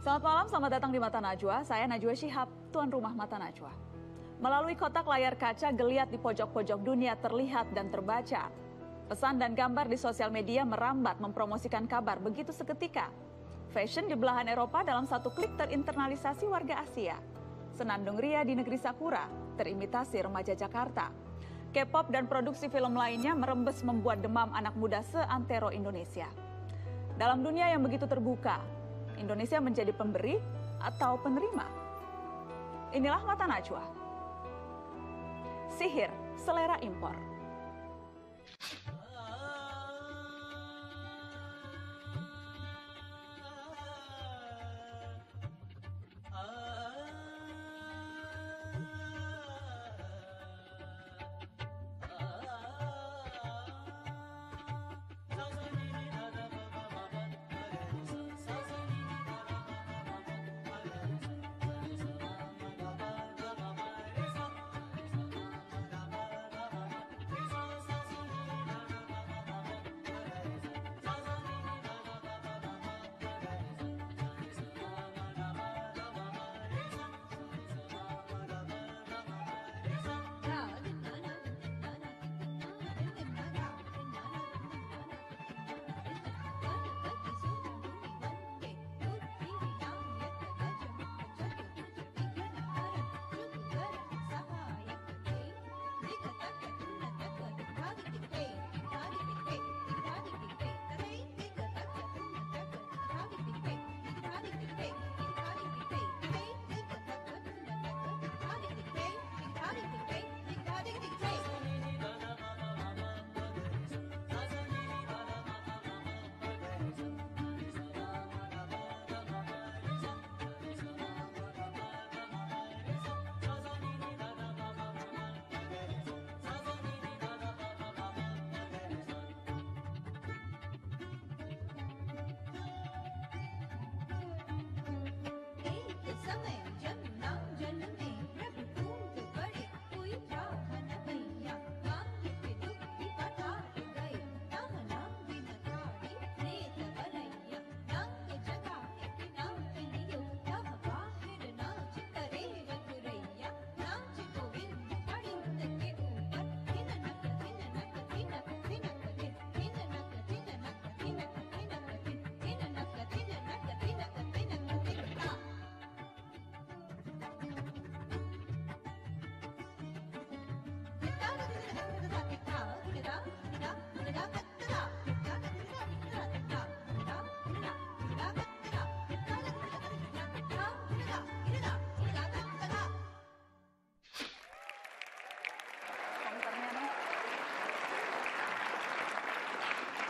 Selamat malam, selamat datang di Mata Najwa. Saya Najwa Shihab, tuan rumah Mata Najwa. Melalui kotak layar kaca, geliat di pojok-pojok dunia terlihat dan terbaca. Pesan dan gambar di sosial media merambat mempromosikan kabar begitu seketika. Fashion di belahan Eropa dalam satu klik terinternalisasi warga Asia. Senandung ria di negeri Sakura terimitasi remaja Jakarta. K-pop dan produksi film lainnya merembes membuat demam anak muda seantero Indonesia. Dalam dunia yang begitu terbuka, Indonesia menjadi pemberi atau penerima? Inilah Mata Najwa. Sihir selera impor.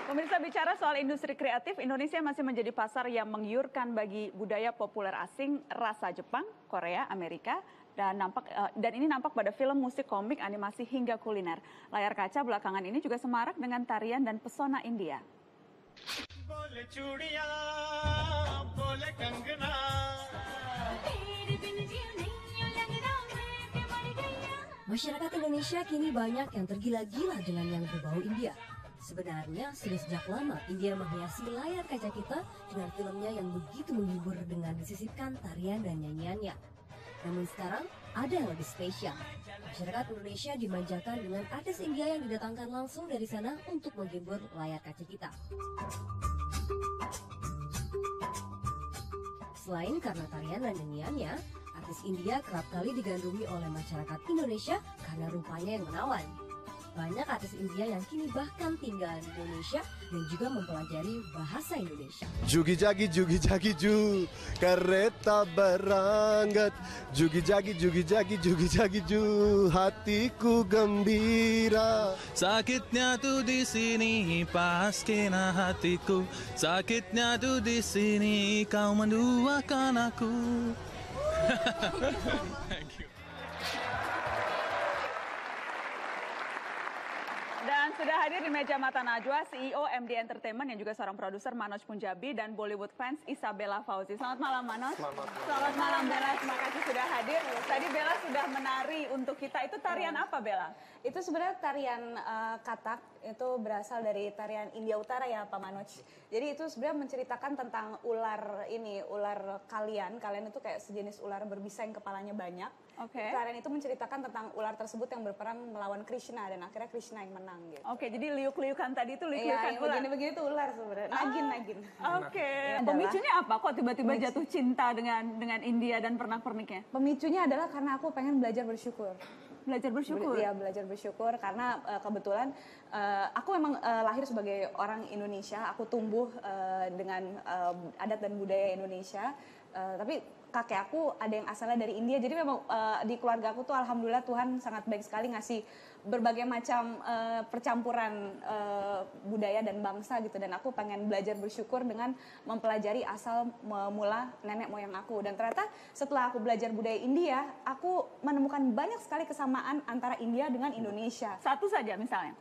Pemirsa, bicara soal industri kreatif, Indonesia masih menjadi pasar yang menggiurkan bagi budaya populer asing, rasa Jepang, Korea, Amerika, dan ini nampak pada film, musik, komik, animasi hingga kuliner. Layar kaca belakangan ini juga semarak dengan tarian dan pesona India. Masyarakat Indonesia kini banyak yang tergila-gila dengan yang berbau India. Sebenarnya sudah sejak lama India menghiasi layar kaca kita dengan filmnya yang begitu menghibur dengan disisipkan tarian dan nyanyiannya. Namun sekarang ada yang lebih spesial. Masyarakat Indonesia dimanjakan dengan artis India yang didatangkan langsung dari sana untuk menghibur layar kaca kita. Selain karena tarian dan nyanyiannya, artis India kerap kali digandrungi oleh masyarakat Indonesia karena rupanya yang menawan. Banyak artis India yang kini bahkan tinggal di Indonesia dan juga mempelajari bahasa Indonesia. Jugi jagi ju, kereta berangkat. Jugi jagi ju, hatiku gembira. Sakitnya tuh di sini, pas kena hatiku. Sakitnya tuh di sini, kau menduakan aku. Dan Sudah hadir di meja Mata Najwa, CEO MD Entertainment yang juga seorang produser Manoj Punjabi dan Bollywood fans Isabella Fauzi. Selamat malam Manoj. Selamat malam Bella, terima kasih sudah hadir. Tadi Bella sudah menari untuk kita. Itu tarian apa Bella? Itu sebenarnya tarian Kathak, itu berasal dari tarian India Utara ya Pak Manoj. Jadi itu sebenarnya menceritakan tentang ular ini, ular kalian itu kayak sejenis ular berbisa yang kepalanya banyak. Oke. Tarian itu menceritakan tentang ular tersebut yang berperang melawan Krishna dan akhirnya Krishna yang menang gitu. Oke, jadi liuk-liukan tadi itu liuk-liukan Iya, ular. begini-begini itu ular sebenarnya. Nagin. Oke. Ini Pemicunya apa? Kok tiba-tiba jatuh cinta dengan India dan pernak-perniknya? Pemicunya adalah karena aku pengen belajar bersyukur. Belajar bersyukur. Iya, belajar bersyukur karena kebetulan aku memang lahir sebagai orang Indonesia. Aku tumbuh dengan adat dan budaya Indonesia. Tapi kakek aku ada yang asalnya dari India. Jadi memang di keluarga aku tuh alhamdulillah Tuhan sangat baik sekali ngasih berbagai macam percampuran budaya dan bangsa gitu. Dan aku pengen belajar bersyukur dengan mempelajari asal mula nenek moyang aku. Dan ternyata setelah aku belajar budaya India, aku menemukan banyak sekali kesamaan antara India dengan Indonesia. Satu saja misalnya.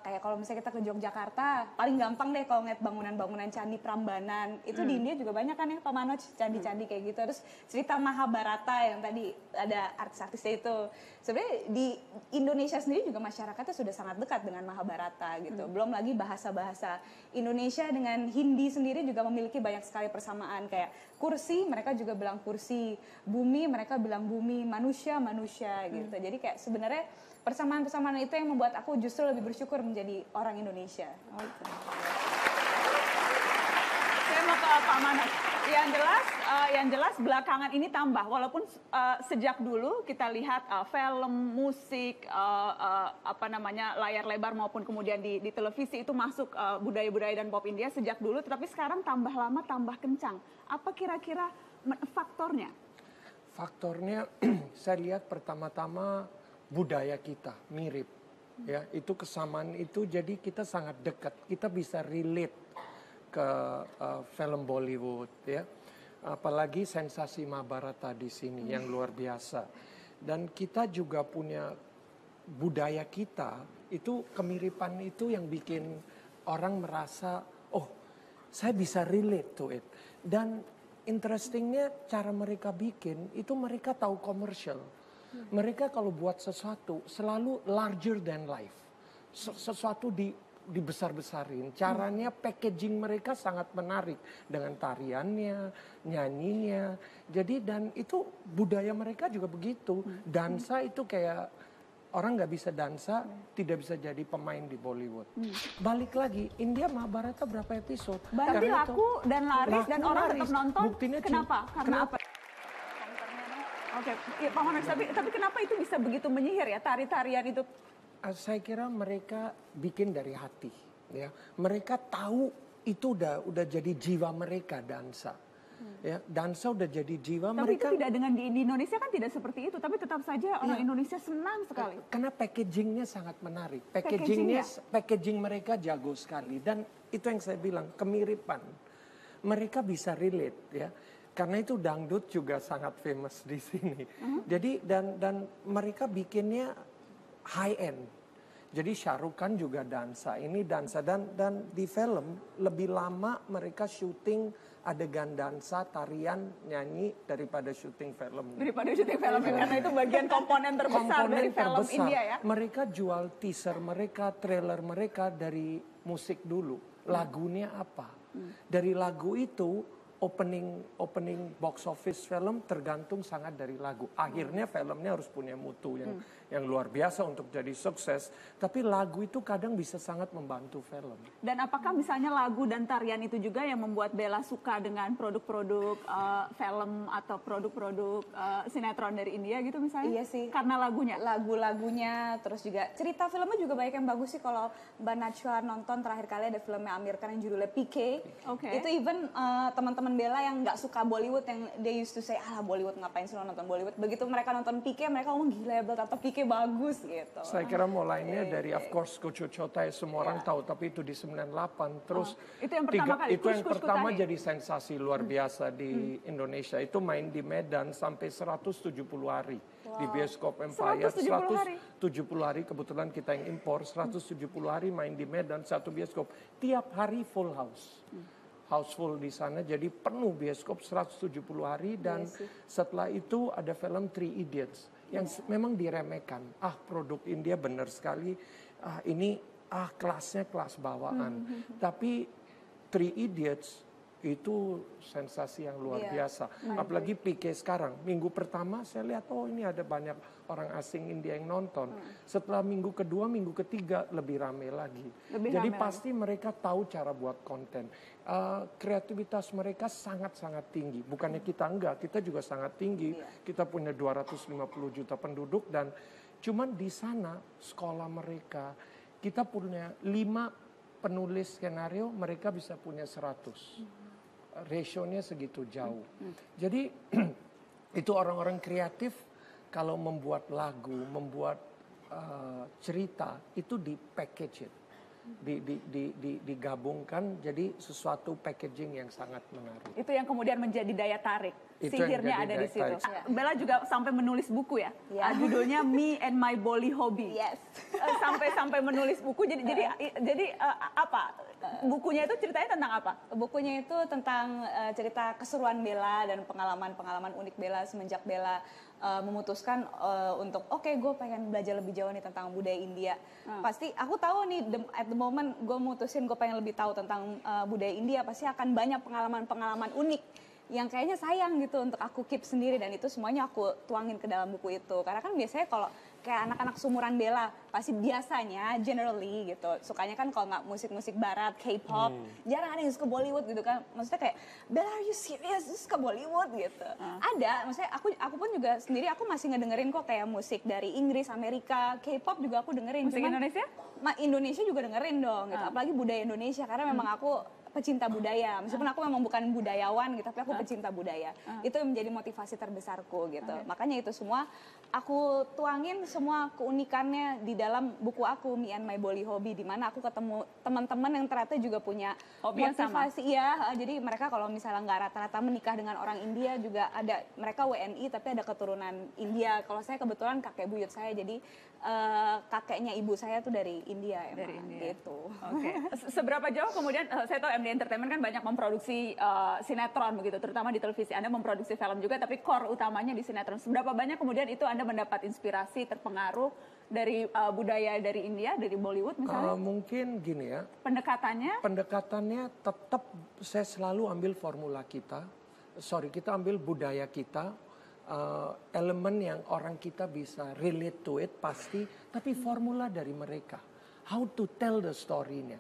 Kayak kalau misalnya kita ke Yogyakarta, paling gampang deh kalau ngeliat bangunan-bangunan candi Prambanan. Itu di India juga banyak kan ya Pak Manoj, candi-candi kayak gitu. Terus cerita Mahabharata yang tadi ada artis-artisnya itu. Sebenarnya di Indonesia sendiri juga masyarakatnya sudah sangat dekat dengan Mahabharata gitu. Belum lagi bahasa-bahasa Indonesia dengan Hindi sendiri juga memiliki banyak sekali persamaan. Kayak kursi, mereka juga bilang kursi. Bumi, mereka bilang bumi. Manusia, manusia gitu. Jadi kayak sebenarnya persamaan-persamaan itu yang membuat aku justru lebih bersyukur menjadi orang Indonesia. Saya mau ke Pak Manoj. Yang jelas belakangan ini tambah. Walaupun sejak dulu kita lihat film, musik, layar lebar maupun kemudian di televisi itu masuk budaya-budaya dan pop India sejak dulu. Tetapi sekarang tambah lama tambah kencang. Apa kira-kira faktornya? Faktornya saya lihat pertama-tama budaya kita mirip, ya itu kesamaan itu jadi kita sangat dekat, kita bisa relate ke film Bollywood, ya apalagi sensasi Mahabharata di sini yang luar biasa, dan kita juga punya budaya kita itu kemiripan itu yang bikin orang merasa oh saya bisa relate to it, dan interestingnya cara mereka bikin itu mereka tahu komersial. Mereka kalau buat sesuatu selalu larger than life. Sesuatu dibesar-besarin. Caranya packaging mereka sangat menarik. Dengan tariannya, nyanyinya. Jadi dan itu budaya mereka juga begitu. Dansa itu kayak orang nggak bisa dansa, tidak bisa jadi pemain di Bollywood. Balik lagi, India Mahabharata berapa episode? Berarti laku dan laris dan orang tetap nonton. Buktinya kenapa? Karena apa? Oke, ya, Pak Manoj, tapi kenapa itu bisa begitu menyihir ya, tari-tarian itu? Saya kira mereka bikin dari hati, ya. Mereka tahu itu udah jadi jiwa mereka dansa, ya. Dansa udah jadi jiwa tapi mereka. Tapi itu tidak dengan di Indonesia kan tidak seperti itu, tapi tetap saja orang Indonesia senang sekali. Karena packagingnya sangat menarik, Packaging mereka jago sekali, dan itu yang saya bilang kemiripan. Mereka bisa relate, ya. Karena itu dangdut juga sangat famous di sini. Jadi dan mereka bikinnya high end. Jadi Shah Rukh Khan juga dansa. Ini dansa dan di film lebih lama mereka syuting adegan dansa, tarian, nyanyi daripada syuting film. Daripada syuting film karena itu bagian komponen terbesar dari film India ya. Mereka jual teaser mereka, trailer mereka dari musik dulu. Lagunya apa? Dari lagu itu opening box office film tergantung sangat dari lagu. Akhirnya filmnya harus punya mutu yang luar biasa untuk jadi sukses. Tapi lagu itu kadang bisa sangat membantu film. Dan apakah misalnya lagu dan tarian itu juga yang membuat Bella suka dengan produk-produk film atau produk-produk sinetron dari India gitu misalnya? Iya sih. Karena lagunya? Lagu-lagunya, terus juga cerita filmnya juga banyak yang bagus sih. Kalau Mbak Najwa nonton terakhir kali ada filmnya Amir Khan yang judulnya PK. Itu even teman-teman Bella yang nggak suka Bollywood yang they used to say Bollywood ngapain sih lo nonton Bollywood, begitu mereka nonton PK mereka ngomong gila ya Bel, atau PK bagus gitu. Saya kira mulainya dari of course Kucu Cotai semua orang tahu, tapi itu di 98 terus itu yang pertama kali itu yang pertama jadi sensasi luar biasa di Indonesia, itu main di Medan sampai 170 hari. Di bioskop Empire 170 hari. 170 hari, kebetulan kita yang impor 170 hari main di Medan satu bioskop. Tiap hari full house. House full di sana, jadi penuh bioskop 170 hari dan setelah itu ada film Three Idiots yang memang diremehkan. Produk India benar sekali. Ini kelasnya kelas bawaan. Tapi Three Idiots itu sensasi yang luar biasa. Apalagi PK sekarang. Minggu pertama saya lihat, ini ada banyak orang asing India yang nonton. Setelah minggu kedua, minggu ketiga lebih rame lagi. Jadi pasti mereka tahu cara buat konten. Kreativitas mereka sangat-sangat tinggi. Bukannya kita enggak, kita juga sangat tinggi. Kita punya 250 juta penduduk dan cuman di sana sekolah mereka, kita punya 5 penulis skenario, mereka bisa punya 100. Rasionya segitu jauh. Jadi itu orang-orang kreatif kalau membuat lagu, membuat cerita itu di package it, digabungkan jadi sesuatu packaging yang sangat menarik. Itu yang kemudian menjadi daya tarik. Itu yang Sihirnya jadi ada daya di situ. tarik. Bella juga sampai menulis buku ya. Judulnya Me and My Bolly Hobby. Yes. Sampai menulis buku. Jadi apa? Bukunya itu ceritanya tentang apa? Bukunya itu tentang cerita keseruan Bella dan pengalaman-pengalaman unik Bella semenjak Bella memutuskan untuk gue pengen belajar lebih jauh nih tentang budaya India. Pasti aku tahu nih at the moment gue mutusin gue pengen lebih tahu tentang budaya India, pasti akan banyak pengalaman-pengalaman unik yang kayaknya sayang gitu untuk aku keep sendiri, dan itu semuanya aku tuangin ke dalam buku itu. Karena kan biasanya kalau kayak anak-anak sumuran Bella pasti biasanya generally gitu sukanya kan kalau nggak musik-musik barat, K-pop, jarang ada yang suka Bollywood gitu kan. Maksudnya kayak, Bella are you serious? You suka Bollywood gitu? Ada, maksudnya aku pun juga sendiri aku masih ngedengerin kok kayak musik dari Inggris, Amerika, K-pop juga aku dengerin. Musik Indonesia? Indonesia juga dengerin dong gitu. Apalagi budaya Indonesia karena memang aku pecinta budaya, meskipun aku memang bukan budayawan gitu, tapi aku pecinta budaya. Itu yang menjadi motivasi terbesarku gitu. Makanya itu semua aku tuangin semua keunikannya di dalam buku aku Me and My Bolly Hobby, di mana aku ketemu teman-teman yang ternyata juga punya hobi yang sama. motivasi. Iya, jadi mereka kalau misalnya nggak rata-rata menikah dengan orang India juga ada, mereka WNI tapi ada keturunan India. Kalau saya kebetulan kakek buyut saya, jadi kakeknya ibu saya tuh dari India emang. Dari India. Gitu. Oke. Seberapa jauh kemudian saya tahu MD Entertainment kan banyak memproduksi sinetron begitu, terutama di televisi. Anda memproduksi film juga, tapi core utamanya di sinetron. Seberapa banyak kemudian itu Anda mendapat inspirasi, terpengaruh dari budaya dari India, dari Bollywood misalnya? Mungkin gini ya. Pendekatannya tetap saya selalu ambil formula kita. Kita ambil budaya kita. Elemen yang orang kita bisa relate to it pasti, tapi formula dari mereka. How to tell the story-nya.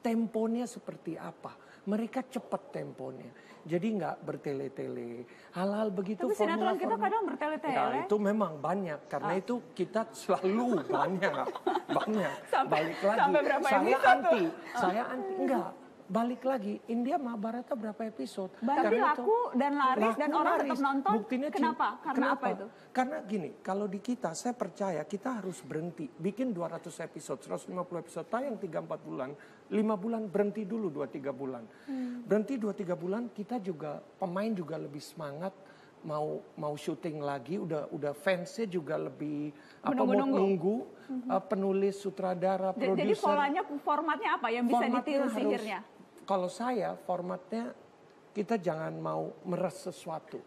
Temponya seperti apa. Mereka cepat temponya. Jadi nggak bertele-tele. Hal-hal begitu. Tapi sinetron kita kadang bertele-tele. Ya, itu memang banyak. Karena itu kita selalu banyak. Balik lagi. Sampai berapa episode Saya anti. Enggak. Balik lagi, India Mahabharata berapa episode? Tapi laku dan laris dan orang tetap nonton. Buktinya Kenapa? Karena apa itu? Karena gini, kalau di kita, saya percaya kita harus berhenti. Bikin 200 episode, 150 episode, tayang 3-4 bulan, 5 bulan, berhenti dulu 2-3 bulan. Berhenti 2-3 bulan, kita juga, pemain juga lebih semangat, mau syuting lagi, udah fansnya juga lebih menunggu, penulis, sutradara, produser. Jadi polanya, formatnya apa yang bisa ditiru sihirnya? Kalau saya formatnya kita jangan mau meres sesuatu.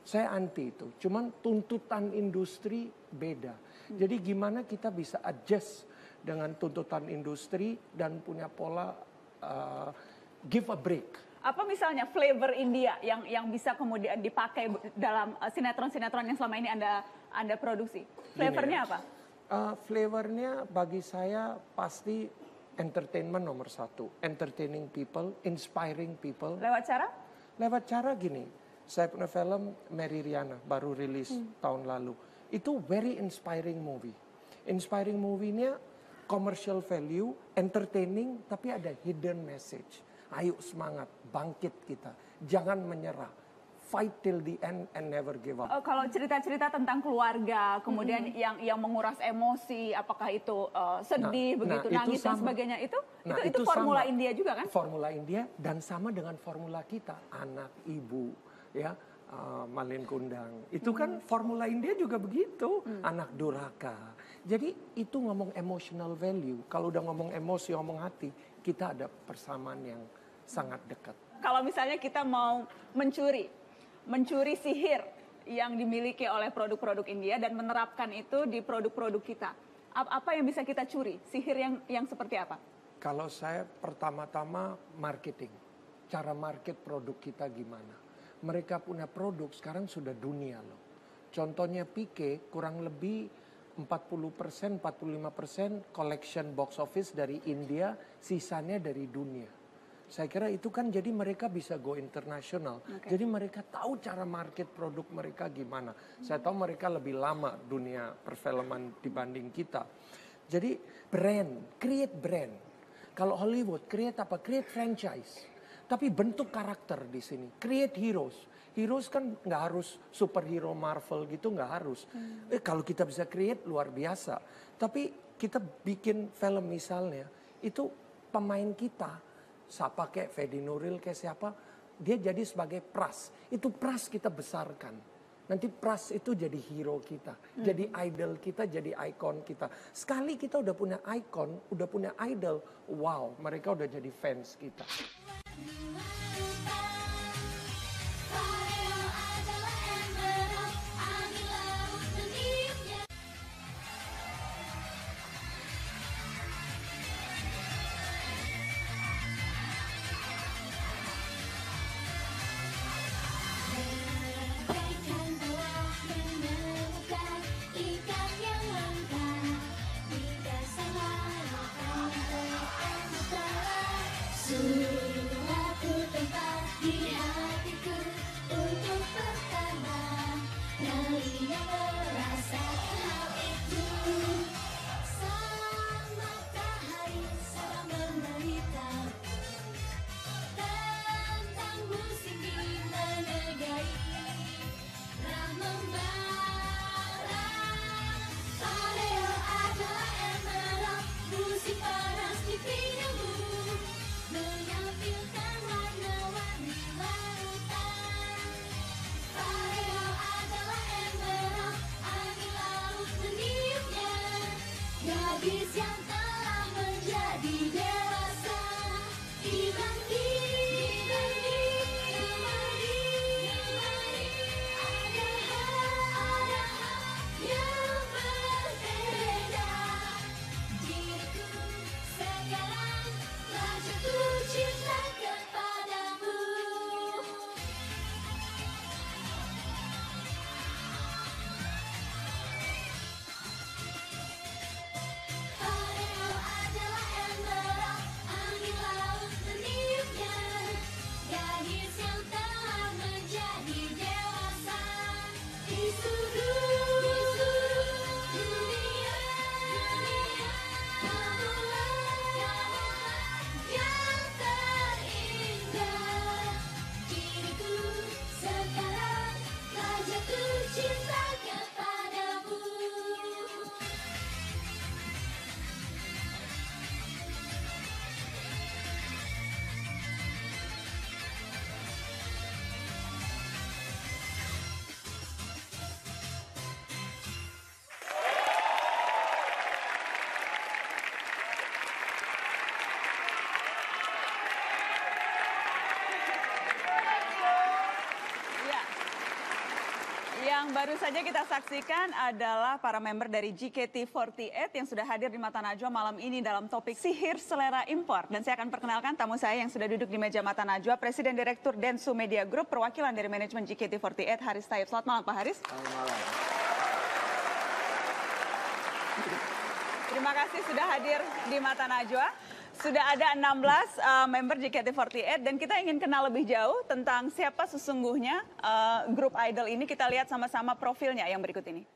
Saya anti itu. Cuman tuntutan industri beda. Jadi gimana kita bisa adjust dengan tuntutan industri dan punya pola give a break. Apa misalnya flavor India yang bisa kemudian dipakai dalam sinetron-sinetron yang selama ini Anda produksi? Flavornya apa? Flavornya bagi saya pasti entertainment nomor 1. Entertaining people, inspiring people. Lewat cara? Lewat cara gini, saya punya film Mary Riana baru rilis tahun lalu. Itu very inspiring movie. Inspiring movie-nya commercial value, entertaining, tapi ada hidden message. Ayo semangat, bangkit kita. Jangan menyerah. Fight till the end and never give up. Kalau cerita-cerita tentang keluarga, kemudian yang menguras emosi, apakah itu sedih, begitu nangis dan sebagainya, itu formula India juga kan? Formula India dan sama dengan formula kita, anak, ibu, ya, Malin Kundang. Itu kan formula India juga begitu, anak durhaka. Jadi itu ngomong emotional value. Kalau udah ngomong emosi, ngomong hati, kita ada persamaan yang sangat dekat. Kalau misalnya kita mau mencuri sihir yang dimiliki oleh produk-produk India dan menerapkan itu di produk-produk kita, apa yang bisa kita curi? Sihir yang seperti apa? Kalau saya pertama-tama marketing, cara market produk kita gimana. Mereka punya produk sekarang sudah dunia loh. Contohnya Pique kurang lebih 40%, 45% collection box office dari India, sisanya dari dunia. Saya kira itu kan jadi mereka bisa go internasional. Okay. Jadi mereka tahu cara market produk mereka gimana. Saya tahu mereka lebih lama dunia perfilman dibanding kita. Jadi brand, create brand. Kalau Hollywood create apa? Create franchise. Tapi bentuk karakter di sini. Create heroes. Heroes kan nggak harus superhero Marvel gitu, nggak harus. Kalau kita bisa create luar biasa. Tapi kita bikin film misalnya, itu pemain kita. Siapa kayak Fedi Nuril kayak siapa, dia jadi sebagai Pras. Itu Pras kita besarkan. Nanti Pras itu jadi hero kita, jadi idol kita, jadi ikon kita. Sekali kita udah punya ikon, udah punya idol, wow, mereka udah jadi fans kita. Yang baru saja kita saksikan adalah para member dari JKT48 yang sudah hadir di Mata Najwa malam ini dalam topik sihir selera impor. Dan saya akan perkenalkan tamu saya yang sudah duduk di meja Mata Najwa, Presiden Direktur Densu Media Group, perwakilan dari manajemen JKT48, Haris Taib. Selamat malam Pak Haris. Selamat malam. Terima kasih sudah hadir di Mata Najwa. Sudah ada 16 member JKT48 dan kita ingin kenal lebih jauh tentang siapa sesungguhnya grup idol ini. Kita lihat sama-sama profilnya yang berikut ini.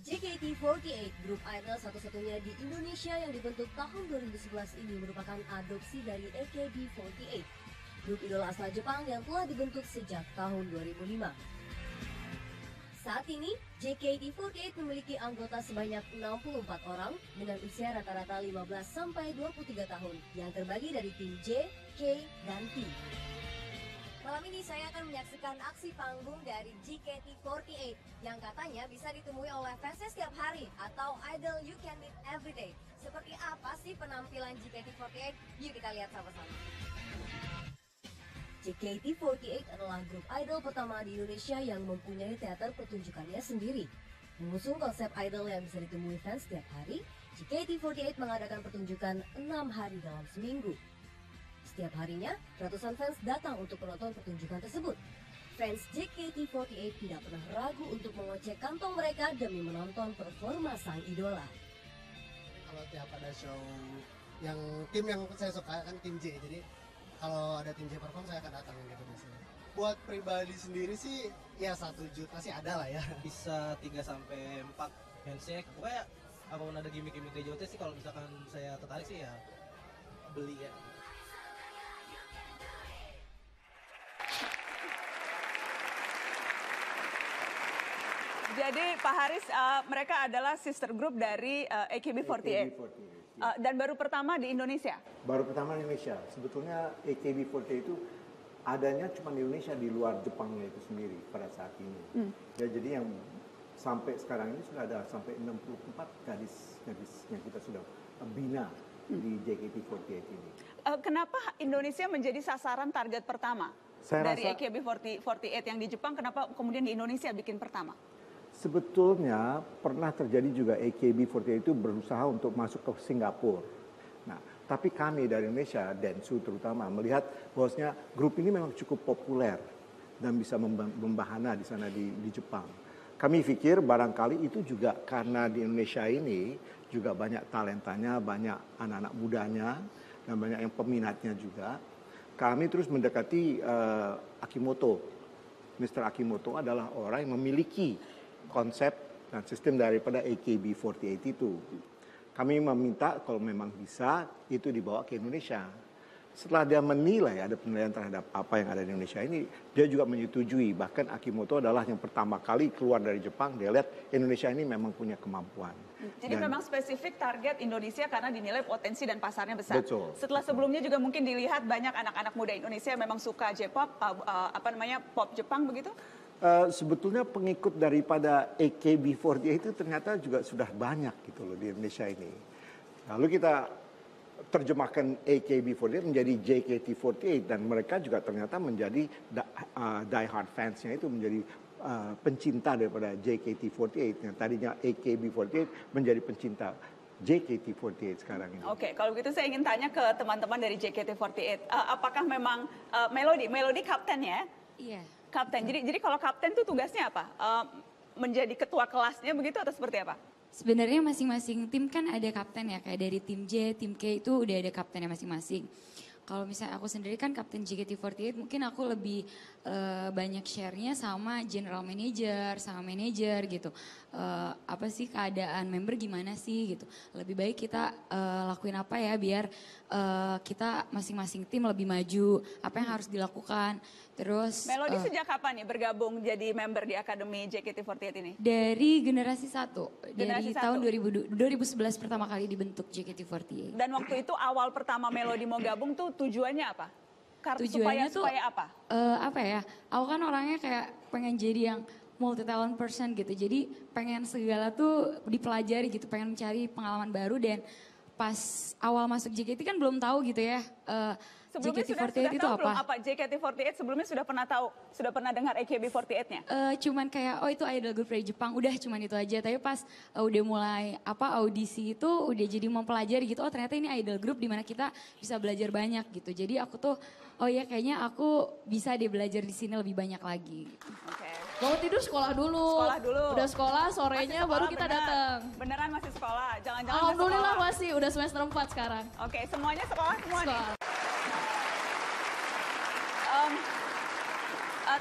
JKT48, grup idol satu-satunya di Indonesia yang dibentuk tahun 2011 ini merupakan adopsi dari AKB48. Grup idola asal Jepang yang telah dibentuk sejak tahun 2005. Saat ini, JKT48 memiliki anggota sebanyak 64 orang dengan usia rata-rata 15-23 tahun yang terbagi dari tim J, K, dan T. Malam ini saya akan menyaksikan aksi panggung dari JKT48 yang katanya bisa ditemui oleh fansnya setiap hari atau idol you can meet every day. Seperti apa sih penampilan JKT48? Yuk kita lihat sama-sama. JKT48 adalah grup idol pertama di Indonesia yang mempunyai teater pertunjukannya sendiri. Mengusung konsep idol yang bisa ditemui fans setiap hari, JKT48 mengadakan pertunjukan 6 hari dalam seminggu. Setiap harinya, ratusan fans datang untuk menonton pertunjukan tersebut. Fans JKT48 tidak pernah ragu untuk mengocek kantong mereka demi menonton performa sang idola. Kalau tiap ada show yang tim yang saya suka kan tim J, jadi kalau ada tim J perform saya akan datang gitu biasanya. Buat pribadi sendiri sih ya 1 juta sih ada lah ya. Bisa 3-4 handshake. Pokoknya apapun ada gimmick-gimmick dari JOT sih, kalau misalkan saya tertarik sih ya beli ya. Jadi Pak Haris, mereka adalah sister group dari AKB48. Dan baru pertama di Indonesia? Baru pertama di Indonesia. Sebetulnya AKB48 itu adanya cuma di Indonesia, di luar Jepangnya itu sendiri pada saat ini. Ya, jadi yang sampai sekarang ini sudah ada sampai 64 gadis yang kita sudah bina di JKT48 ini. Kenapa Indonesia menjadi sasaran target pertama dari AKB48 yang di Jepang? Kenapa kemudian di Indonesia bikin pertama? Sebetulnya pernah terjadi juga AKB48 itu berusaha untuk masuk ke Singapura. Nah, tapi kami dari Indonesia, Dentsu terutama, melihat bahwasanya grup ini memang cukup populer dan bisa membahana di sana di Jepang. Kami pikir barangkali itu juga karena di Indonesia ini juga banyak talentanya, banyak anak-anak mudanya, dan banyak yang peminatnya juga. Kami terus mendekati Akimoto. Mr. Akimoto adalah orang yang memiliki konsep dan sistem daripada AKB48 itu. Kami meminta kalau memang bisa itu dibawa ke Indonesia. Setelah dia menilai ada penilaian terhadap apa yang ada di Indonesia ini, dia juga menyetujui. Bahkan Akimoto adalah yang pertama kali keluar dari Jepang, dia lihat Indonesia ini memang punya kemampuan. Jadi memang spesifik target Indonesia karena dinilai potensi dan pasarnya besar. Betul. Setelah sebelumnya juga mungkin dilihat banyak anak-anak muda Indonesia yang memang suka J-pop, pop Jepang begitu? Sebetulnya pengikut daripada AKB48 itu ternyata juga sudah banyak gitu loh di Indonesia ini. Lalu kita terjemahkan AKB48 menjadi JKT48 dan mereka juga ternyata menjadi die-hard fansnya itu menjadi pencinta daripada JKT48. Yang tadinya AKB48 menjadi pencinta JKT48 sekarang ini. Oke, kalau begitu saya ingin tanya ke teman-teman dari JKT48. Apakah memang Melody kapten ya? Iya. Kapten. Jadi kalau kapten tuh tugasnya apa? Menjadi ketua kelasnya begitu atau seperti apa? Sebenarnya masing-masing tim kan ada kapten ya, kayak dari tim J, tim K itu udah ada kaptennya masing-masing. Kalau misalnya aku sendiri kan kapten JKT48, mungkin aku lebih banyak share-nya sama general manager, sama manager gitu. Apa sih keadaan member gimana sih gitu. Lebih baik kita lakuin apa ya biar kita masing-masing tim lebih maju, apa yang harus dilakukan. Terus Melody sejak kapan nih bergabung jadi member di Akademi JKT48 ini? Dari generasi 1, Generasi dari tahun 2011 pertama kali dibentuk JKT48. Dan waktu itu awal pertama Melody mau gabung tuh tujuannya apa? Tujuannya supaya apa? Apa ya, aku kan orangnya kayak pengen jadi yang multi talent person gitu. Jadi pengen segala tuh dipelajari gitu, pengen mencari pengalaman baru dan pas awal masuk JKT kan belum tahu gitu ya. Sebelumnya JKT48 itu tahu apa? Apa JKT48 sebelumnya sudah pernah tahu, sudah pernah dengar AKB48-nya? Cuman kayak itu idol group dari Jepang, udah cuman itu aja. Tapi pas udah mulai audisi itu udah jadi mempelajari gitu. Oh ternyata ini idol group dimana kita bisa belajar banyak gitu. Jadi aku tuh kayaknya aku bisa deh belajar di sini lebih banyak lagi. Gitu. Oke. Mau tidur sekolah dulu. Sekolah dulu. Udah sekolah, sorenya baru kita datang. Beneran masih sekolah? Jangan-jangan Alhamdulillah masih, udah semester 4 sekarang. Oke, semuanya sekolah semua nih?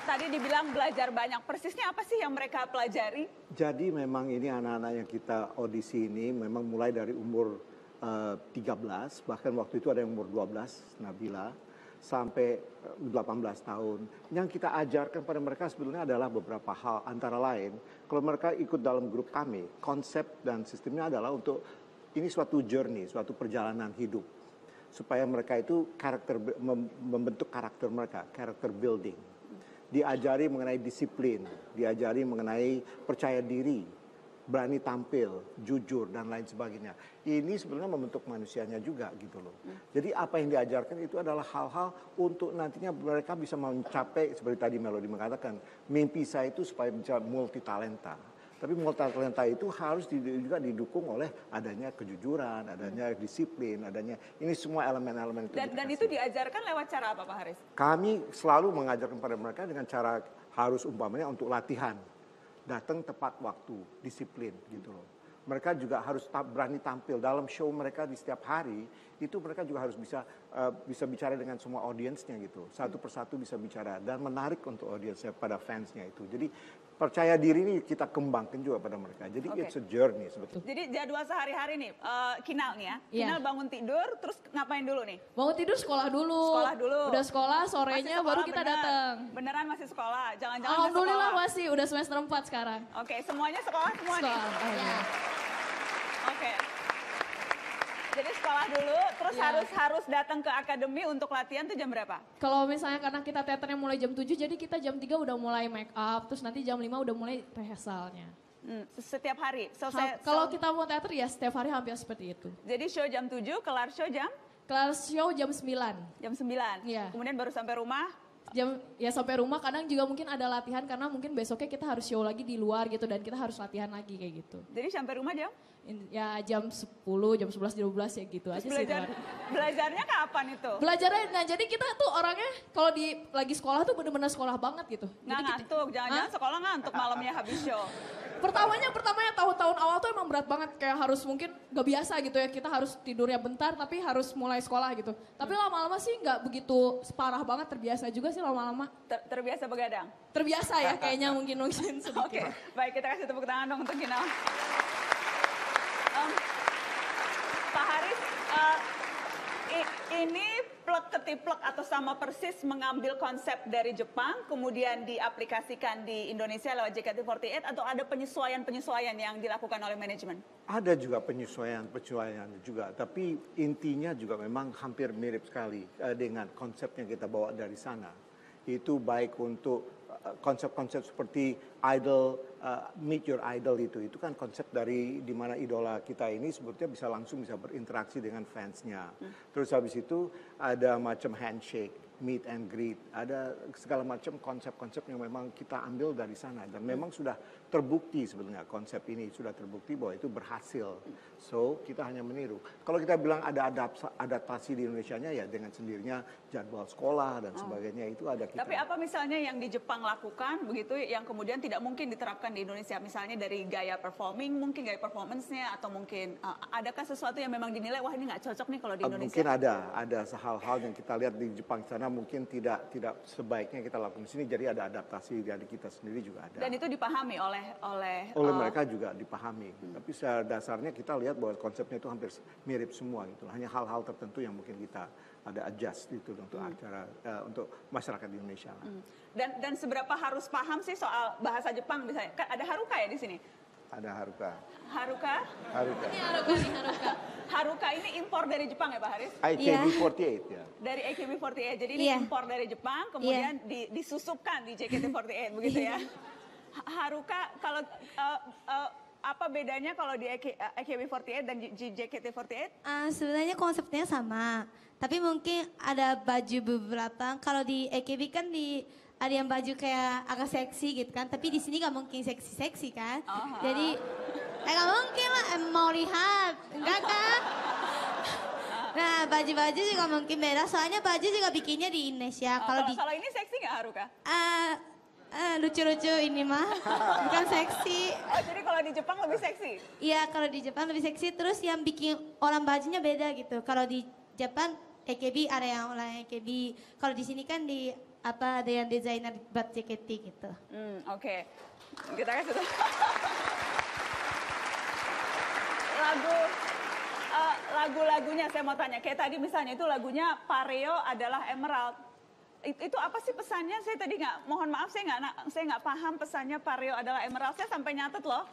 Tadi dibilang belajar banyak, persisnya apa sih yang mereka pelajari? Jadi memang ini anak-anak yang kita audisi ini memang mulai dari umur 13, bahkan waktu itu ada yang umur 12, Nabila. sampai 18 tahun. Yang kita ajarkan pada mereka sebetulnya adalah beberapa hal, antara lain kalau mereka ikut dalam grup kami, konsep dan sistemnya adalah untuk ini suatu journey, suatu perjalanan hidup. Supaya mereka itu membentuk karakter mereka, character building. Diajari mengenai disiplin, diajari mengenai percaya diri, berani tampil, jujur, dan lain sebagainya. Ini sebenarnya membentuk manusianya juga gitu loh. Jadi apa yang diajarkan itu adalah hal-hal untuk nantinya mereka bisa mencapai, seperti tadi Melody mengatakan, mimpi saya itu supaya bisa multi talenta. Tapi multi talenta itu harus juga didukung oleh adanya kejujuran, adanya disiplin, adanya ini semua elemen-elemen itu. Dan itu diajarkan lewat cara apa Pak Haris? Kami selalu mengajarkan pada mereka dengan cara harus umpamanya untuk latihan. Datang tepat waktu, disiplin gitu loh. Mereka juga harus berani tampil dalam show mereka di setiap hari. Itu mereka juga harus bisa bicara dengan semua audiensnya gitu. Satu persatu bisa bicara dan menarik untuk audiensnya pada fansnya itu. Jadi percaya diri ini kita kembangkan juga pada mereka. Jadi it's a journey sebetulnya. Jadi jadwal sehari-hari nih, Kinal nih ya. Kinal bangun tidur, terus ngapain dulu nih? Bangun tidur sekolah dulu. Sekolah dulu. Udah sekolah, sorenya baru kita datang. Beneran masih sekolah? Jangan-jangan Alhamdulillah masih, udah semester 4 sekarang. Oke, semuanya sekolah semua nih? Oke. Jadi sekolah dulu, terus harus datang ke akademi untuk latihan tuh jam berapa? Kalau misalnya karena kita teaternya mulai jam 7, jadi kita jam 3 udah mulai make up, terus nanti jam 5 udah mulai rehearsalnya. Setiap hari? Kalau kita mau teater ya setiap hari hampir seperti itu. Jadi show jam 7, kelar show jam? Kelar show jam 9. Jam 9? Iya. Kemudian baru sampai rumah? Sampai rumah kadang juga mungkin ada latihan karena mungkin besoknya kita harus show lagi di luar gitu dan kita harus latihan lagi kayak gitu. Jadi sampai rumah jam? Ya jam 10, jam 11, jam 12 ya gitu aja sih. Belajarnya kapan itu? Belajarnya, nah jadi kita tuh orangnya kalau lagi sekolah tuh bener-bener sekolah banget gitu. Nggak ngantuk, jangan-jangan sekolah ngantuk malamnya habis show. Pertamanya tahun-tahun awal tuh emang berat banget, kayak harus mungkin gak biasa gitu ya, kita harus tidurnya bentar tapi harus mulai sekolah gitu. Tapi lama-lama sih gak begitu parah banget, terbiasa juga sih lama-lama. Terbiasa begadang? Terbiasa ya kayaknya mungkin sedikit. Oke, baik kita kasih tepuk tangan dong untuk Kinal. Pak Haris, ini plek ketiplek atau sama persis mengambil konsep dari Jepang kemudian diaplikasikan di Indonesia lewat JKT48 atau ada penyesuaian-penyesuaian yang dilakukan oleh manajemen? Ada juga penyesuaian juga, tapi intinya juga memang hampir mirip sekali dengan konsep yang kita bawa dari sana. Itu baik untuk konsep-konsep seperti idol, meet your idol itu kan konsep dari di mana idola kita ini sebetulnya bisa langsung bisa berinteraksi dengan fansnya. Terus habis itu ada macam handshake, meet and greet, ada segala macam konsep-konsep yang memang kita ambil dari sana dan memang sudah terbukti sebetulnya konsep ini sudah terbukti bahwa itu berhasil. So kita hanya meniru. Kalau kita bilang ada adaptasi di Indonesianya ya dengan sendirinya jadwal sekolah dan sebagainya itu ada kita. Tapi apa misalnya yang di Jepang lakukan begitu yang kemudian tidak mungkin diterapkan di Indonesia, misalnya dari gaya performing, mungkin gaya performance-nya atau mungkin adakah sesuatu yang memang dinilai wah ini nggak cocok nih kalau di Indonesia? Mungkin ada hal-hal yang kita lihat di Jepang sana mungkin tidak sebaiknya kita lakukan di sini, jadi ada adaptasi dari kita sendiri juga ada. Dan itu dipahami oleh mereka juga dipahami. Tapi secara dasarnya kita lihat bahwa konsepnya itu hampir mirip semua gitu. Hanya hal-hal tertentu yang mungkin kita ada adjust itu untuk acara untuk masyarakat di Indonesia. Dan seberapa harus paham sih soal bahasa Jepang misalnya? Kan ada Haruka ya di sini? Ada Haruka. Haruka? Ini Haruka. Haruka ini impor dari Jepang ya Pak Haris? AKB48 ya. Dari AKB48. Jadi ini impor dari Jepang kemudian disusupkan di JKT48 begitu ya. Haruka kalau apa bedanya kalau di AKB48 dan JKT48? Sebenarnya konsepnya sama, tapi mungkin ada baju beberapa. Kalau di AKB kan ada yang baju kayak agak seksi gitu kan, tapi di sini nggak mungkin seksi-seksi kan. Jadi nggak mungkin lah mau lihat, enggak kan? Nah baju-baju juga mungkin beda, soalnya baju juga bikinnya di Indonesia. Kalau ini seksi nggak Haruka? Lucu-lucu ini mah, bukan seksi. Oh jadi kalau di Jepang lebih seksi? Iya kalau di Jepang lebih seksi, terus yang bikin orang bajunya beda gitu. Kalau di Jepang AKB ada yang orang AKB, kalau di sini kan ada yang desainer buat JKT gitu. Oke. Kita kasih lagu-lagunya saya mau tanya. Kayak tadi misalnya itu lagunya Pareo adalah Emerald. Itu apa sih pesannya? Saya tadi mohon maaf saya nggak paham pesannya Pareo adalah Emerald. Saya sampai nyatet loh.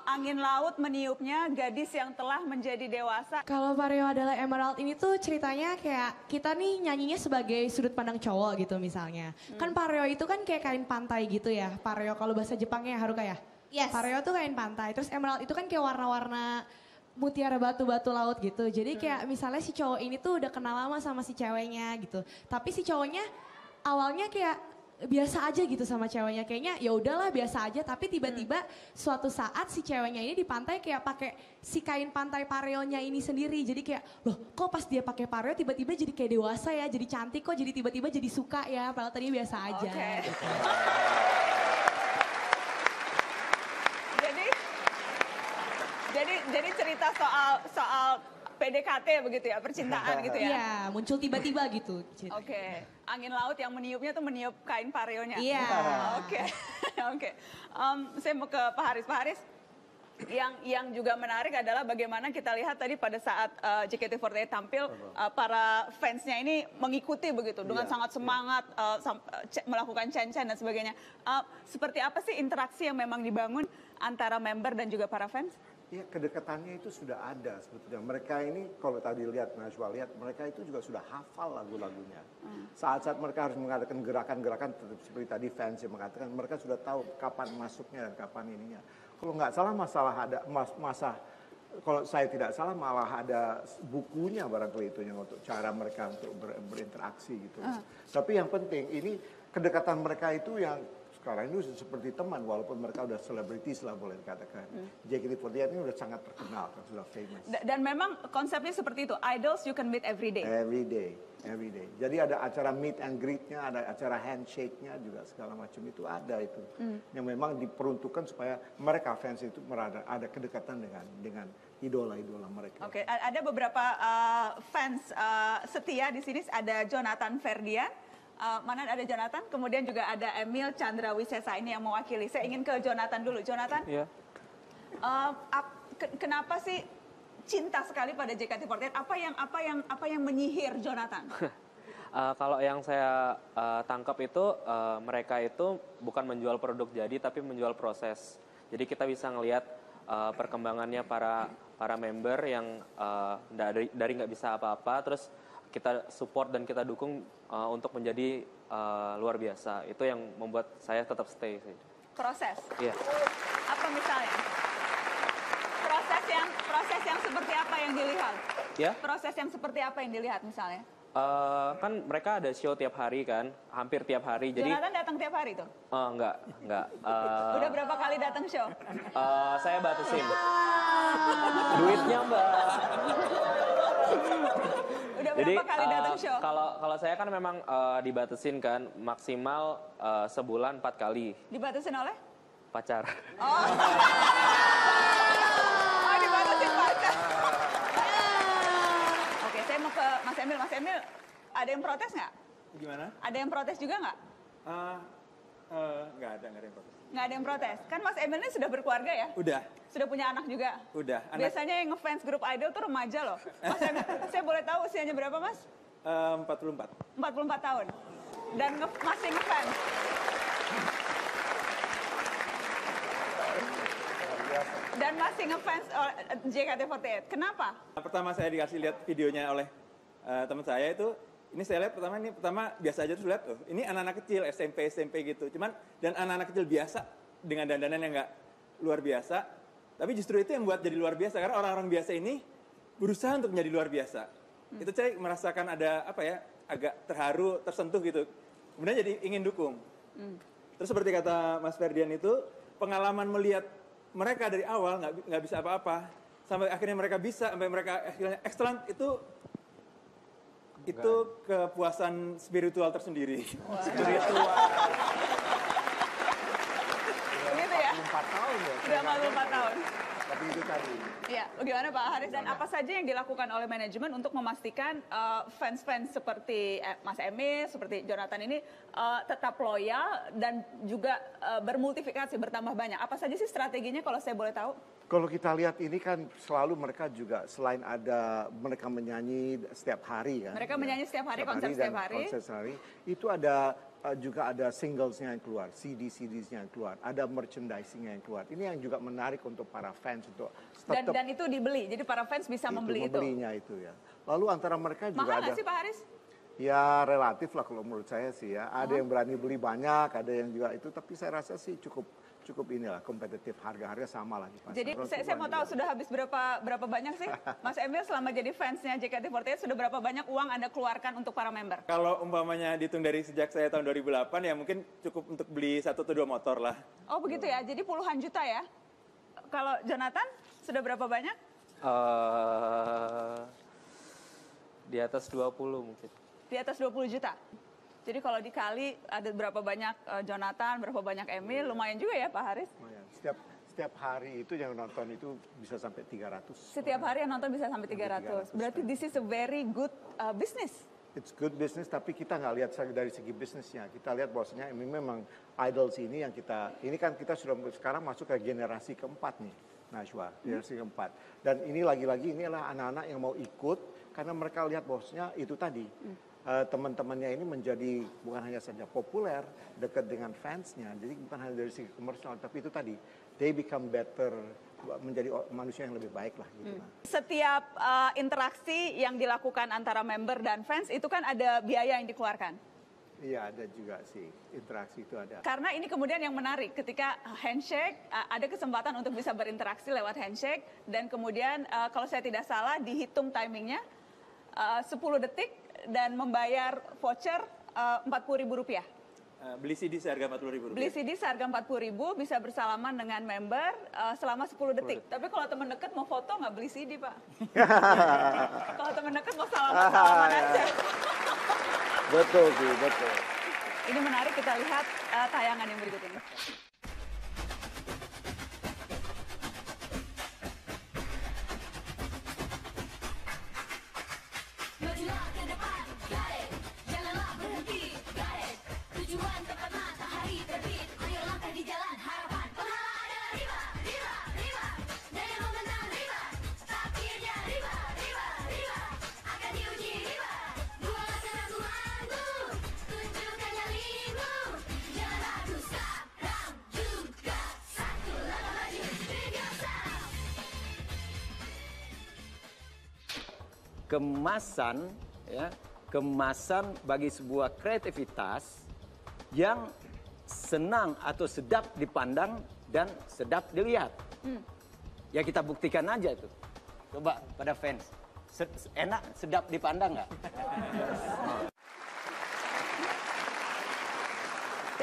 Angin laut meniupnya gadis yang telah menjadi dewasa. Kalau Pareo adalah Emerald ini tuh ceritanya kayak kita nih nyanyinya sebagai sudut pandang cowok gitu misalnya. Kan Pareo itu kan kayak kain pantai gitu ya. Pareo kalau bahasa Jepangnya Haruka ya. Yes. Pareo tuh kain pantai. Terus Emerald itu kan kayak warna-warna mutiara batu-batu laut gitu. Jadi kayak misalnya si cowok ini tuh udah kenal lama sama si ceweknya gitu. Tapi si cowoknya awalnya kayak biasa aja gitu sama ceweknya, kayaknya ya udahlah biasa aja, tapi tiba-tiba suatu saat si ceweknya ini di pantai kayak pakai si kain pantai pareonya ini sendiri. Jadi kayak loh kok pas dia pakai pareo tiba-tiba jadi kayak dewasa ya, jadi cantik kok, jadi tiba-tiba jadi suka ya, padahal tadi biasa aja. Gitu. Jadi cerita soal PDKT begitu ya, percintaan gitu ya? Iya, muncul tiba-tiba gitu. Oke. Angin laut yang meniupnya tuh meniup kain pareonya? Iya. Oke. Saya mau ke Pak Haris. Pak Haris, yang juga menarik adalah bagaimana kita lihat tadi pada saat JKT48 tampil, para fansnya ini mengikuti begitu, dengan sangat semangat, melakukan chan-chan dan sebagainya. Seperti apa sih interaksi yang memang dibangun antara member dan juga para fans? Ya, kedekatannya itu sudah ada sebetulnya. Mereka ini kalau tadi lihat, Najwa lihat, mereka itu juga sudah hafal lagu-lagunya. Saat-saat mereka harus mengadakan gerakan-gerakan seperti tadi fans yang mengatakan, mereka sudah tahu kapan masuknya dan kapan ininya. Kalau nggak salah kalau saya tidak salah malah ada bukunya barangkali itu yang untuk cara mereka untuk berinteraksi gitu. Tapi yang penting ini kedekatan mereka itu yang sekarang ini seperti teman walaupun mereka udah selebritis lah boleh dikatakan. JKT48 ini udah sangat terkenal kan, sudah famous. Dan memang konsepnya seperti itu, idols you can meet every day. Every day. Jadi ada acara meet and greet-nya, ada acara handshake-nya juga segala macam itu ada itu. Yang memang diperuntukkan supaya mereka fans itu ada kedekatan dengan idola-idola mereka. Oke, ada beberapa fans setia di sini, ada Jonathan Ferdian. Mana ada Jonathan, kemudian juga ada Emil Chandra Wisesa ini yang mewakili. Saya ingin ke Jonathan dulu. Jonathan, kenapa sih cinta sekali pada JKT48? Apa yang menyihir Jonathan? Kalau yang saya tangkap itu mereka itu bukan menjual produk jadi, tapi menjual proses. Jadi kita bisa ngelihat perkembangannya para member yang dari nggak bisa apa-apa, terus kita support dan kita dukung untuk menjadi luar biasa. Itu yang membuat saya tetap stay sih. Proses? Iya. Apa misalnya? Proses yang seperti apa yang dilihat? Ya? Proses yang seperti apa yang dilihat misalnya? Kan mereka ada show tiap hari kan, hampir tiap hari. Jadi Jonathan datang tiap hari tuh? Enggak. Udah berapa kali datang show? Saya batasin. Duitnya Mbak. Udah berapa kali datang show? Kalau saya kan memang dibatasin kan, maksimal sebulan 4 kali. Dibatasin oleh? Pacar. Oh, dibatasin pacar. Oke, saya mau ke Mas Emil. Mas Emil, ada yang protes nggak? Gimana? Ada yang protes juga nggak? Nggak ada yang protes. Nggak ada yang protes. Kan Mas Emil ini sudah berkeluarga ya? Udah. Sudah punya anak juga? Udah. Biasanya yang ngefans grup idol tuh remaja loh. Mas Emil, saya boleh tahu usianya berapa Mas? 44. 44 tahun. Dan masih ngefans? Dan masih ngefans JKT48. Kenapa? Pertama saya dikasih lihat videonya oleh teman saya itu, ini saya lihat pertama biasa aja, terus lihat ini anak-anak kecil SMP gitu. Cuman dan anak-anak kecil biasa dengan dandanan yang nggak luar biasa. Tapi justru itu yang buat jadi luar biasa, karena orang-orang biasa ini berusaha untuk menjadi luar biasa. Itu saya merasakan ada agak terharu, tersentuh gitu. Kemudian jadi ingin dukung. Terus seperti kata Mas Ferdian itu, pengalaman melihat mereka dari awal nggak bisa apa-apa, sampai akhirnya mereka bisa, sampai mereka excellent, itu kepuasan spiritual tersendiri. Wow. Spiritual. Begitu ya? 44 tahun ya. Sudah 44 tahun. Tapi itu tadi. Iya, bagaimana Pak Haris, dan apa saja yang dilakukan oleh manajemen untuk memastikan fans-fans seperti Mas Emil, seperti Jonathan ini tetap loyal dan juga bermultifikasi, bertambah banyak. Apa saja sih strateginya kalau saya boleh tahu? Kalau kita lihat ini kan selalu mereka juga selain ada mereka menyanyi setiap hari kan. Mereka menyanyi setiap hari, konser setiap hari. Konser setiap hari. Itu ada juga ada singlesnya yang keluar, CD-CDs-nya yang keluar, ada merchandising-nya yang keluar. Ini yang juga menarik untuk para fans untuk tetap dan itu dibeli, jadi para fans bisa membeli itu. Membelinya itu ya. Lalu antara mereka juga mahal ada. Mahal sih Pak Haris? Ya relatif lah kalau menurut saya sih ya. Ada yang berani beli banyak, ada yang juga itu. Tapi saya rasa sih cukup inilah kompetitif, harga-harga sama lah di pasar. Jadi saya mau tahu sudah habis berapa banyak sih Mas Emil selama jadi fansnya JKT48 sudah berapa banyak uang Anda keluarkan untuk para member? Kalau umpamanya dihitung dari sejak saya tahun 2008 ya mungkin cukup untuk beli 1 atau 2 motor lah. Oh begitu ya, jadi puluhan juta ya. Kalau Jonathan sudah berapa banyak? Di atas 20 mungkin. Di atas 20 juta? Jadi kalau dikali ada berapa banyak Jonathan, berapa banyak Emil, lumayan juga ya Pak Haris? Lumayan. Setiap hari itu yang nonton itu bisa sampai 300. Setiap hari yang nonton bisa sampai 300. Berarti this is a very good business. It's good business, tapi kita nggak lihat dari segi bisnisnya. Kita lihat bahwasanya ini memang idols ini yang ini kan kita sudah sekarang masuk ke generasi keempat nih, Najwa, generasi keempat. Dan ini lagi-lagi ini adalah anak-anak yang mau ikut karena mereka lihat bahwasanya itu tadi. Teman-temannya ini menjadi bukan hanya saja populer, dekat dengan fansnya, jadi bukan hanya dari segi komersial, tapi itu tadi, they become better, menjadi manusia yang lebih baik lah gitu. Setiap interaksi yang dilakukan antara member dan fans itu kan ada biaya yang dikeluarkan? Iya ada juga sih, interaksi itu ada. Karena ini kemudian yang menarik, ketika handshake, ada kesempatan untuk bisa berinteraksi lewat handshake, dan kemudian kalau saya tidak salah dihitung timingnya, 10 detik, dan membayar voucher Rp40.000. Beli CD seharga Rp40.000. Beli CD seharga Rp40.000, bisa bersalaman dengan member selama 10 detik. Tapi kalau teman dekat mau foto nggak beli CD Pak. Kalau teman dekat mau salaman aja. Betul sih, betul. Ini menarik, kita lihat tayangan yang berikut ini. Kemasan bagi sebuah kreativitas yang senang atau sedap dipandang dan sedap dilihat. Ya kita buktikan aja itu. Coba pada fans, enak, sedap dipandang nggak?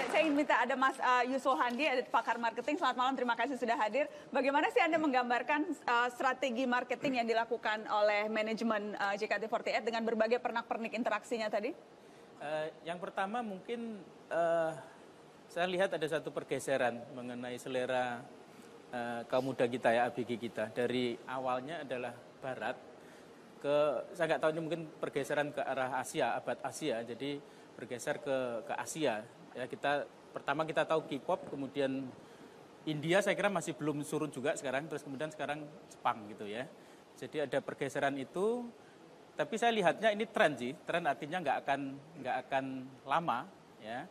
Saya ingin minta ada Mas Yusuf Handi, ada pakar marketing. Selamat malam, terima kasih sudah hadir. Bagaimana sih Anda menggambarkan strategi marketing yang dilakukan oleh manajemen JKT48 dengan berbagai pernak-pernik interaksinya tadi? Yang pertama mungkin saya lihat ada satu pergeseran mengenai selera kaum muda kita ya, ABG kita. Dari awalnya adalah Barat, saya nggak tahu ini mungkin pergeseran ke arah Asia, abad Asia, jadi bergeser ke Asia. Ya, pertama kita tahu K-pop, kemudian India saya kira masih belum surut juga sekarang, terus kemudian sekarang Jepang gitu ya. Jadi ada pergeseran itu, tapi saya lihatnya ini tren sih, tren artinya nggak akan lama ya,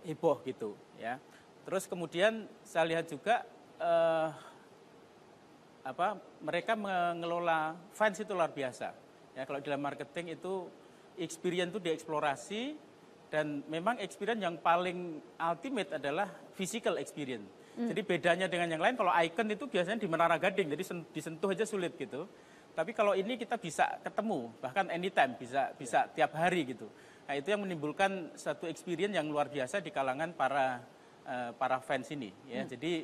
heboh gitu ya. Terus kemudian saya lihat juga mereka mengelola fans itu luar biasa. Ya, kalau dalam marketing itu experience itu dieksplorasi. Dan memang experience yang paling ultimate adalah physical experience. Jadi bedanya dengan yang lain, kalau icon itu biasanya di Menara Gading, jadi disentuh aja sulit gitu. Tapi kalau ini kita bisa ketemu, bahkan anytime, bisa tiap hari gitu. Nah itu yang menimbulkan satu experience yang luar biasa di kalangan para fans ini. Ya. Jadi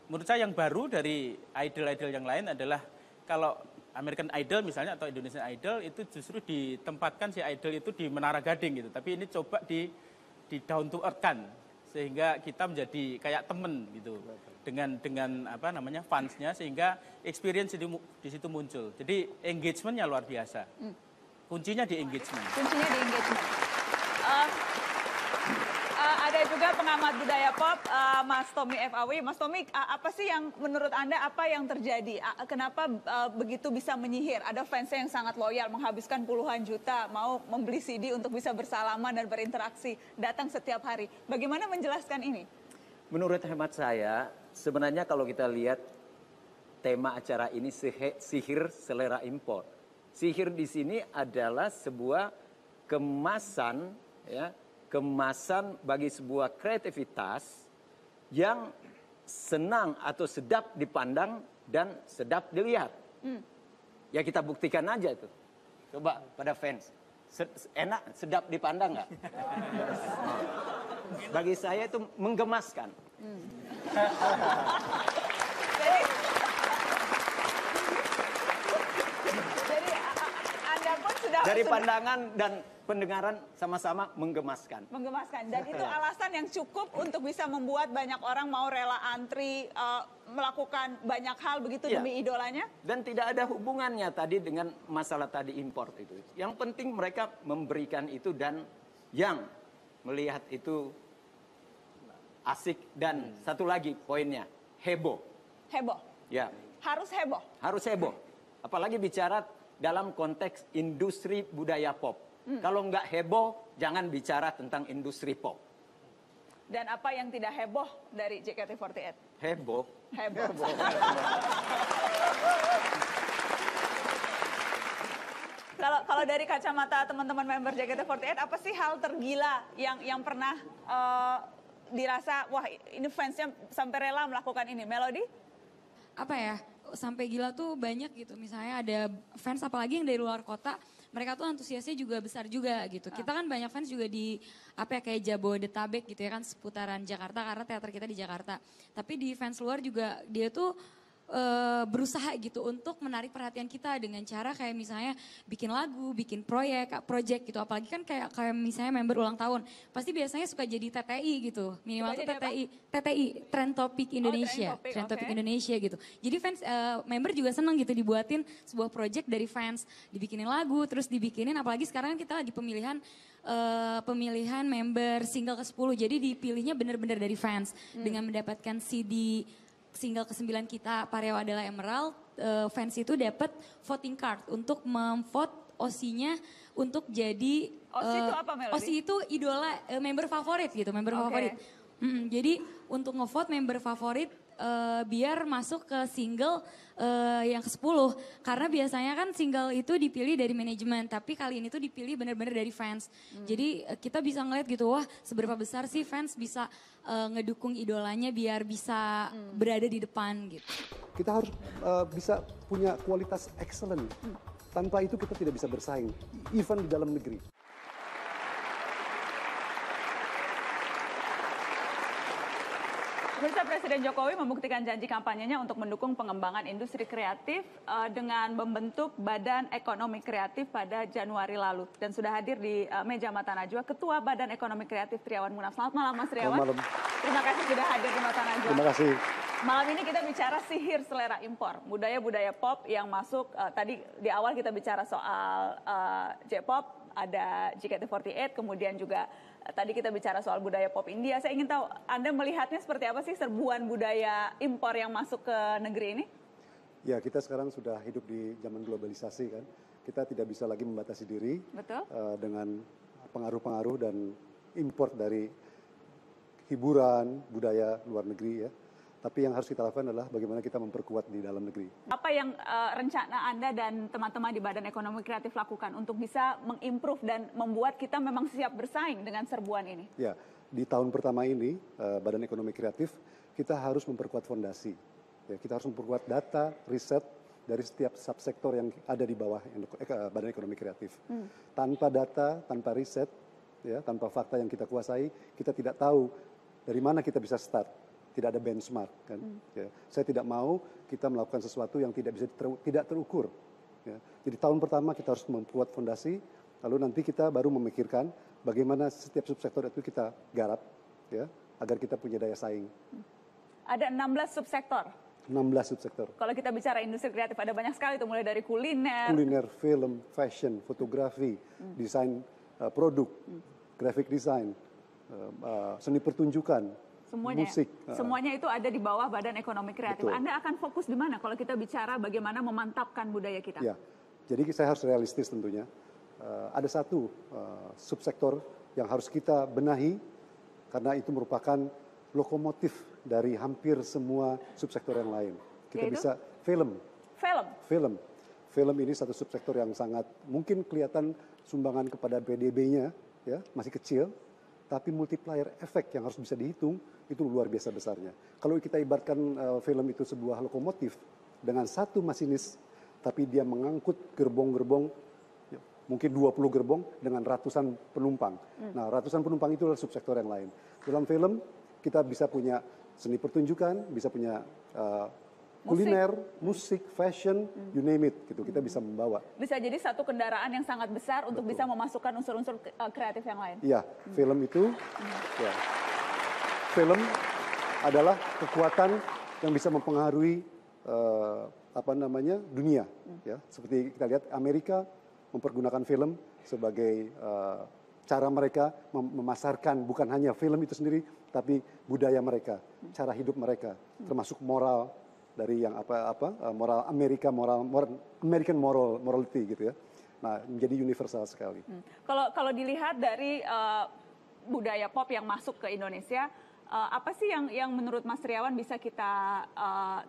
menurut saya yang baru dari idol-idol yang lain adalah kalau American Idol misalnya atau Indonesian Idol itu justru ditempatkan si idol itu di Menara Gading gitu. Tapi ini coba di down to earth kan, sehingga kita menjadi kayak temen gitu dengan fansnya, sehingga experience di situ muncul. Jadi engagementnya luar biasa. Kuncinya di engagement. Ada juga pengamat budaya pop, Mas Tommy FAW. Mas Tommy, apa sih yang menurut Anda apa yang terjadi? Kenapa begitu bisa menyihir? Ada fansnya yang sangat loyal, menghabiskan puluhan juta, mau membeli CD untuk bisa bersalaman dan berinteraksi, datang setiap hari. Bagaimana menjelaskan ini? Menurut hemat saya, sebenarnya kalau kita lihat tema acara ini sihir selera impor. Sihir di sini adalah sebuah kemasan, ya, kemasan bagi sebuah kreativitas yang senang atau sedap dipandang dan sedap dilihat. Ya kita buktikan aja itu. Coba pada fans, enak, sedap dipandang nggak? Bagi saya itu menggemaskan. Jadi Anda pun sudah... Dari pandangan dan pendengaran sama-sama menggemaskan. Menggemaskan. Dan itu alasan yang cukup untuk bisa membuat banyak orang mau rela antri, melakukan banyak hal begitu demi idolanya? Dan tidak ada hubungannya tadi dengan masalah tadi import itu. Yang penting mereka memberikan itu dan yang melihat itu asik dan satu lagi poinnya, heboh. Heboh? Ya. Harus heboh? Harus heboh. Apalagi bicara dalam konteks industri budaya pop. Kalau nggak heboh, jangan bicara tentang industri pop. Dan apa yang tidak heboh dari JKT48? Heboh. Heboh. Kalau dari kacamata teman-teman member JKT48, apa sih hal tergila yang pernah dirasa, wah ini fansnya sampai rela melakukan ini? Melody? Apa ya, sampai gila tuh banyak gitu. Misalnya ada fans apalagi yang dari luar kota, mereka tuh antusiasnya juga besar juga gitu. Kita kan banyak fans juga di apa ya, kayak Jabodetabek gitu ya kan, seputaran Jakarta karena teater kita di Jakarta. Tapi di fans luar juga dia tuh berusaha gitu untuk menarik perhatian kita dengan cara kayak misalnya bikin lagu, bikin project gitu. Apalagi kan kayak misalnya member ulang tahun, pasti biasanya suka jadi TTI gitu. Minimal tuh TTI, Trend Topic Indonesia, Trend Topic Indonesia gitu. Jadi fans member juga seneng gitu dibuatin sebuah project dari fans, dibikinin lagu, terus dibikinin. Apalagi sekarang kita lagi pemilihan member single ke-10, jadi dipilihnya benar-benar dari fans dengan mendapatkan CD single ke-9 kita, Pareo adalah Emerald, fans itu dapat voting card untuk memvote OSI-nya untuk jadi OSI itu apa, Melody? OSI itu idola member favorit gitu, member favorit. Jadi untuk ngevote member favorit biar masuk ke single yang ke-10. Karena biasanya kan single itu dipilih dari manajemen, tapi kali ini tuh dipilih benar-benar dari fans. Jadi kita bisa ngeliat gitu, wah seberapa besar sih fans bisa ngedukung idolanya biar bisa berada di depan gitu. Kita harus bisa punya kualitas excellent. Tanpa itu kita tidak bisa bersaing, even di dalam negeri. Pemirsa, Presiden Jokowi membuktikan janji kampanyenya untuk mendukung pengembangan industri kreatif dengan membentuk Badan Ekonomi Kreatif pada Januari lalu. Dan sudah hadir di meja Mata Najwa Ketua Badan Ekonomi Kreatif Triawan Munaf. Selamat malam Mas Triawan. Selamat malam. Terima kasih sudah hadir di Mata Najwa. Terima kasih. Malam ini kita bicara sihir selera impor, budaya-budaya pop yang masuk. Tadi di awal kita bicara soal J-pop, ada JKT48, kemudian juga tadi kita bicara soal budaya pop India. Saya ingin tahu, Anda melihatnya seperti apa sih serbuan budaya impor yang masuk ke negeri ini? Ya, kita sekarang sudah hidup di zaman globalisasi kan. Kita tidak bisa lagi membatasi diri. Betul. Dengan pengaruh-pengaruh dan impor dari hiburan, budaya luar negeri ya. Tapi yang harus kita lakukan adalah bagaimana kita memperkuat di dalam negeri. Apa yang rencana Anda dan teman-teman di Badan Ekonomi Kreatif lakukan untuk bisa mengimprove dan membuat kita memang siap bersaing dengan serbuan ini? Ya, di tahun pertama ini Badan Ekonomi Kreatif kita harus memperkuat fondasi. Ya, kita harus memperkuat data, riset dari setiap subsektor yang ada di bawah Badan Ekonomi Kreatif. Tanpa data, tanpa riset, ya, tanpa fakta yang kita kuasai, kita tidak tahu dari mana kita bisa start. Tidak ada benchmark kan. Ya. Saya tidak mau kita melakukan sesuatu yang tidak bisa tidak terukur. Ya. Jadi tahun pertama kita harus membuat fondasi, lalu nanti kita baru memikirkan bagaimana setiap subsektor itu kita garap, ya, agar kita punya daya saing. Ada 16 subsektor. 16 subsektor. Kalau kita bicara industri kreatif ada banyak sekali itu, mulai dari kuliner. Kuliner, film, fashion, fotografi, desain produk, graphic design, seni pertunjukan, Semuanya, musik. semuanya itu ada di bawah Badan Ekonomi Kreatif. Betul. Anda akan fokus di mana kalau kita bicara bagaimana memantapkan budaya kita? Ya, jadi saya harus realistis tentunya. Ada satu subsektor yang harus kita benahi karena itu merupakan lokomotif dari hampir semua subsektor yang lain. Kita Yaitu? bisa film. Film. Film ini satu subsektor yang sangat mungkin kelihatan sumbangan kepada PDB-nya ya masih kecil, tapi multiplier efek yang harus bisa dihitung itu luar biasa besarnya. Kalau kita ibaratkan film itu sebuah lokomotif dengan satu masinis, tapi dia mengangkut gerbong-gerbong ya, mungkin 20 gerbong dengan ratusan penumpang. Nah, ratusan penumpang itu adalah subsektor yang lain. Dalam film kita bisa punya seni pertunjukan, bisa punya kuliner, musik, fashion, you name it, gitu. Kita bisa membawa. Bisa jadi satu kendaraan yang sangat besar untuk bisa memasukkan unsur-unsur kreatif yang lain. Iya, film itu, ya, film adalah kekuatan yang bisa mempengaruhi dunia. Ya, seperti kita lihat Amerika mempergunakan film sebagai cara mereka memasarkan bukan hanya film itu sendiri, tapi budaya mereka, cara hidup mereka, termasuk moral. Dari yang moral Amerika, American morality gitu ya. Nah, menjadi universal sekali. Kalau dilihat dari budaya pop yang masuk ke Indonesia, apa sih yang menurut Mas Triawan bisa kita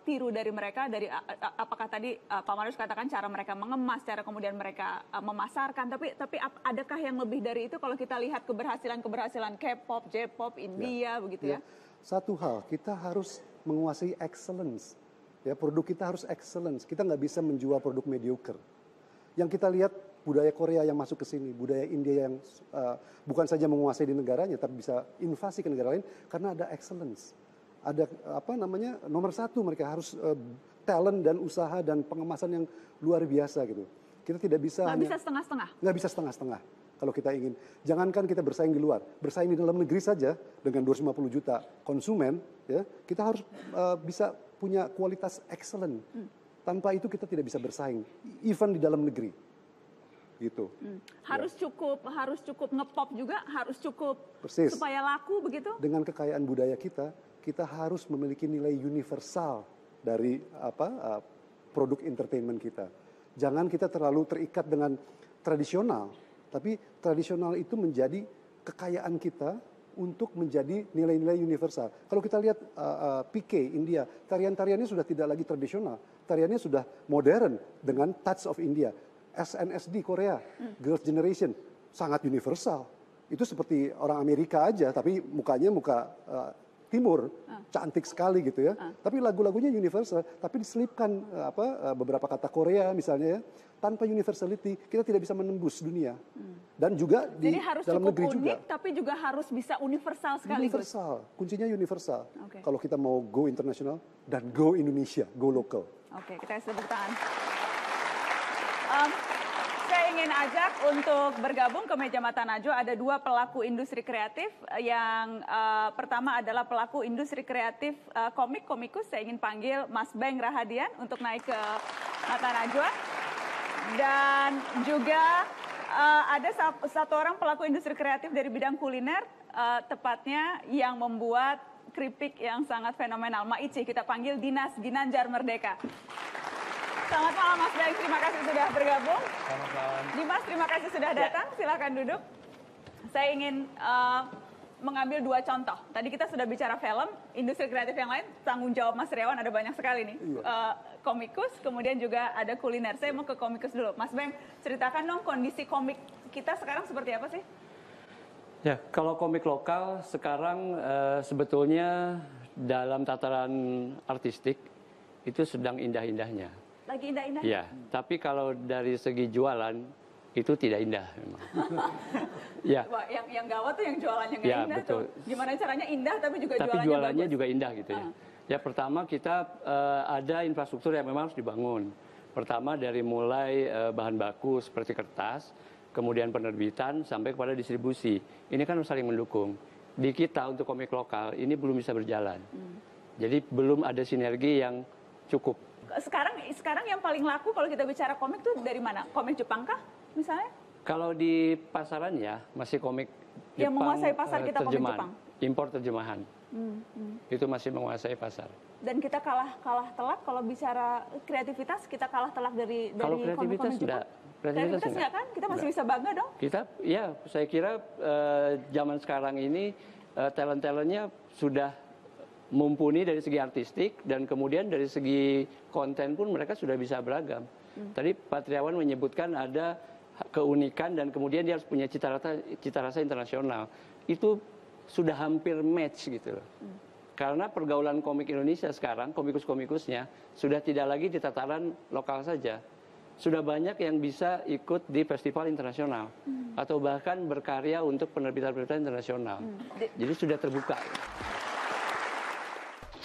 tiru dari mereka? Dari apakah tadi Pak Marius katakan cara mereka mengemas, cara kemudian mereka memasarkan, tapi adakah yang lebih dari itu kalau kita lihat keberhasilan K-pop, J-pop, India begitu ya? Satu hal, kita harus menguasai excellence. Ya, produk kita harus excellence. Kita nggak bisa menjual produk mediocre. Yang kita lihat budaya Korea yang masuk ke sini, budaya India yang bukan saja menguasai di negaranya, tapi bisa invasi ke negara lain karena ada excellence. Ada nomor satu mereka harus talent dan usaha dan pengemasan yang luar biasa gitu. Kita tidak bisa bisa setengah-setengah. Nggak bisa setengah-setengah. Kalau kita ingin, jangankan kita bersaing di luar, bersaing di dalam negeri saja dengan 250 juta konsumen, ya kita harus bisa punya kualitas excellent. Tanpa itu kita tidak bisa bersaing, even di dalam negeri. Gitu. Harus cukup ngepop juga, harus cukup Persis. supaya laku begitu. Dengan kekayaan budaya kita harus memiliki nilai universal dari produk entertainment kita. Jangan kita terlalu terikat dengan tradisional, tapi tradisional itu menjadi kekayaan kita untuk menjadi nilai-nilai universal. Kalau kita lihat PK India, tarian-tariannya sudah tidak lagi tradisional, tariannya sudah modern dengan touch of India. SNSD Korea, Girls' Generation, sangat universal. Itu seperti orang Amerika aja, tapi mukanya muka timur, cantik sekali gitu ya. Tapi lagu-lagunya universal, tapi diselipkan beberapa kata Korea misalnya ya. Tanpa universality kita tidak bisa menembus dunia. Dan juga di Jadi harus dalam cukup negeri unik, juga. tapi juga harus bisa universal sekaligus. Universal, kuncinya universal. Oke. Kalau kita mau go international dan go Indonesia, go local. Oke, kita tepuk tangan. Saya ingin ajak untuk bergabung ke meja Mata Najwa. Ada dua pelaku industri kreatif. Yang pertama adalah pelaku industri kreatif komikus. Saya ingin panggil Mas Beng Rahadian untuk naik ke Mata Najwa. Dan juga ada satu orang pelaku industri kreatif dari bidang kuliner, tepatnya yang membuat keripik yang sangat fenomenal. Maici, kita panggil Dinas Ginanjar Merdeka. Selamat malam Mas Beng, terima kasih sudah bergabung. Selamat malam. Dimas, terima kasih sudah datang. Silakan duduk. Saya ingin mengambil dua contoh. Tadi kita sudah bicara film, industri kreatif yang lain, tanggung jawab Mas Triawan ada banyak sekali nih. Komikus, kemudian juga ada kuliner. Saya mau ke komikus dulu. Mas Beng, ceritakan dong kondisi komik kita sekarang seperti apa sih? Ya, kalau komik lokal sekarang sebetulnya dalam tataran artistik itu sedang indah-indahnya. Lagi indah-indahnya? Ya, tapi kalau dari segi jualan itu tidak indah memang. Ya. Wah, yang gawat tuh yang jualannya nggak Ya, indah betul. tuh. Gimana caranya indah tapi juga Tapi jualannya jualannya bagus. juga indah gitu ya. Ya, pertama kita ada infrastruktur yang memang harus dibangun. Pertama dari mulai bahan baku seperti kertas, kemudian penerbitan sampai kepada distribusi. Ini kan harus saling mendukung. Di kita untuk komik lokal ini belum bisa berjalan. Jadi belum ada sinergi yang cukup. Sekarang yang paling laku kalau kita bicara komik tuh dari mana? Komik Jepang kah misalnya? Kalau di pasaran ya masih komik Yang Jepang, menguasai pasar kita komik terjemahan, Jepang. impor terjemahan. Itu masih menguasai pasar. Dan kita kalah telak kalau bicara kreativitas, kita kalah telak dari Kalau komik-komik kreativitas Jepang. enggak. Kreativitas enggak kan? Kita masih bisa bangga dong. Kita, ya saya kira zaman sekarang ini talent-talentnya sudah mumpuni dari segi artistik dan kemudian dari segi konten pun mereka sudah bisa beragam. Tadi Pak Triawan menyebutkan ada keunikan dan kemudian dia harus punya cita rasa internasional. Itu sudah hampir match gitu loh. Karena pergaulan komik Indonesia sekarang, komikus-komikusnya sudah tidak lagi di tataran lokal saja. Sudah banyak yang bisa ikut di festival internasional atau bahkan berkarya untuk penerbitan-penerbitan internasional. Jadi sudah terbuka.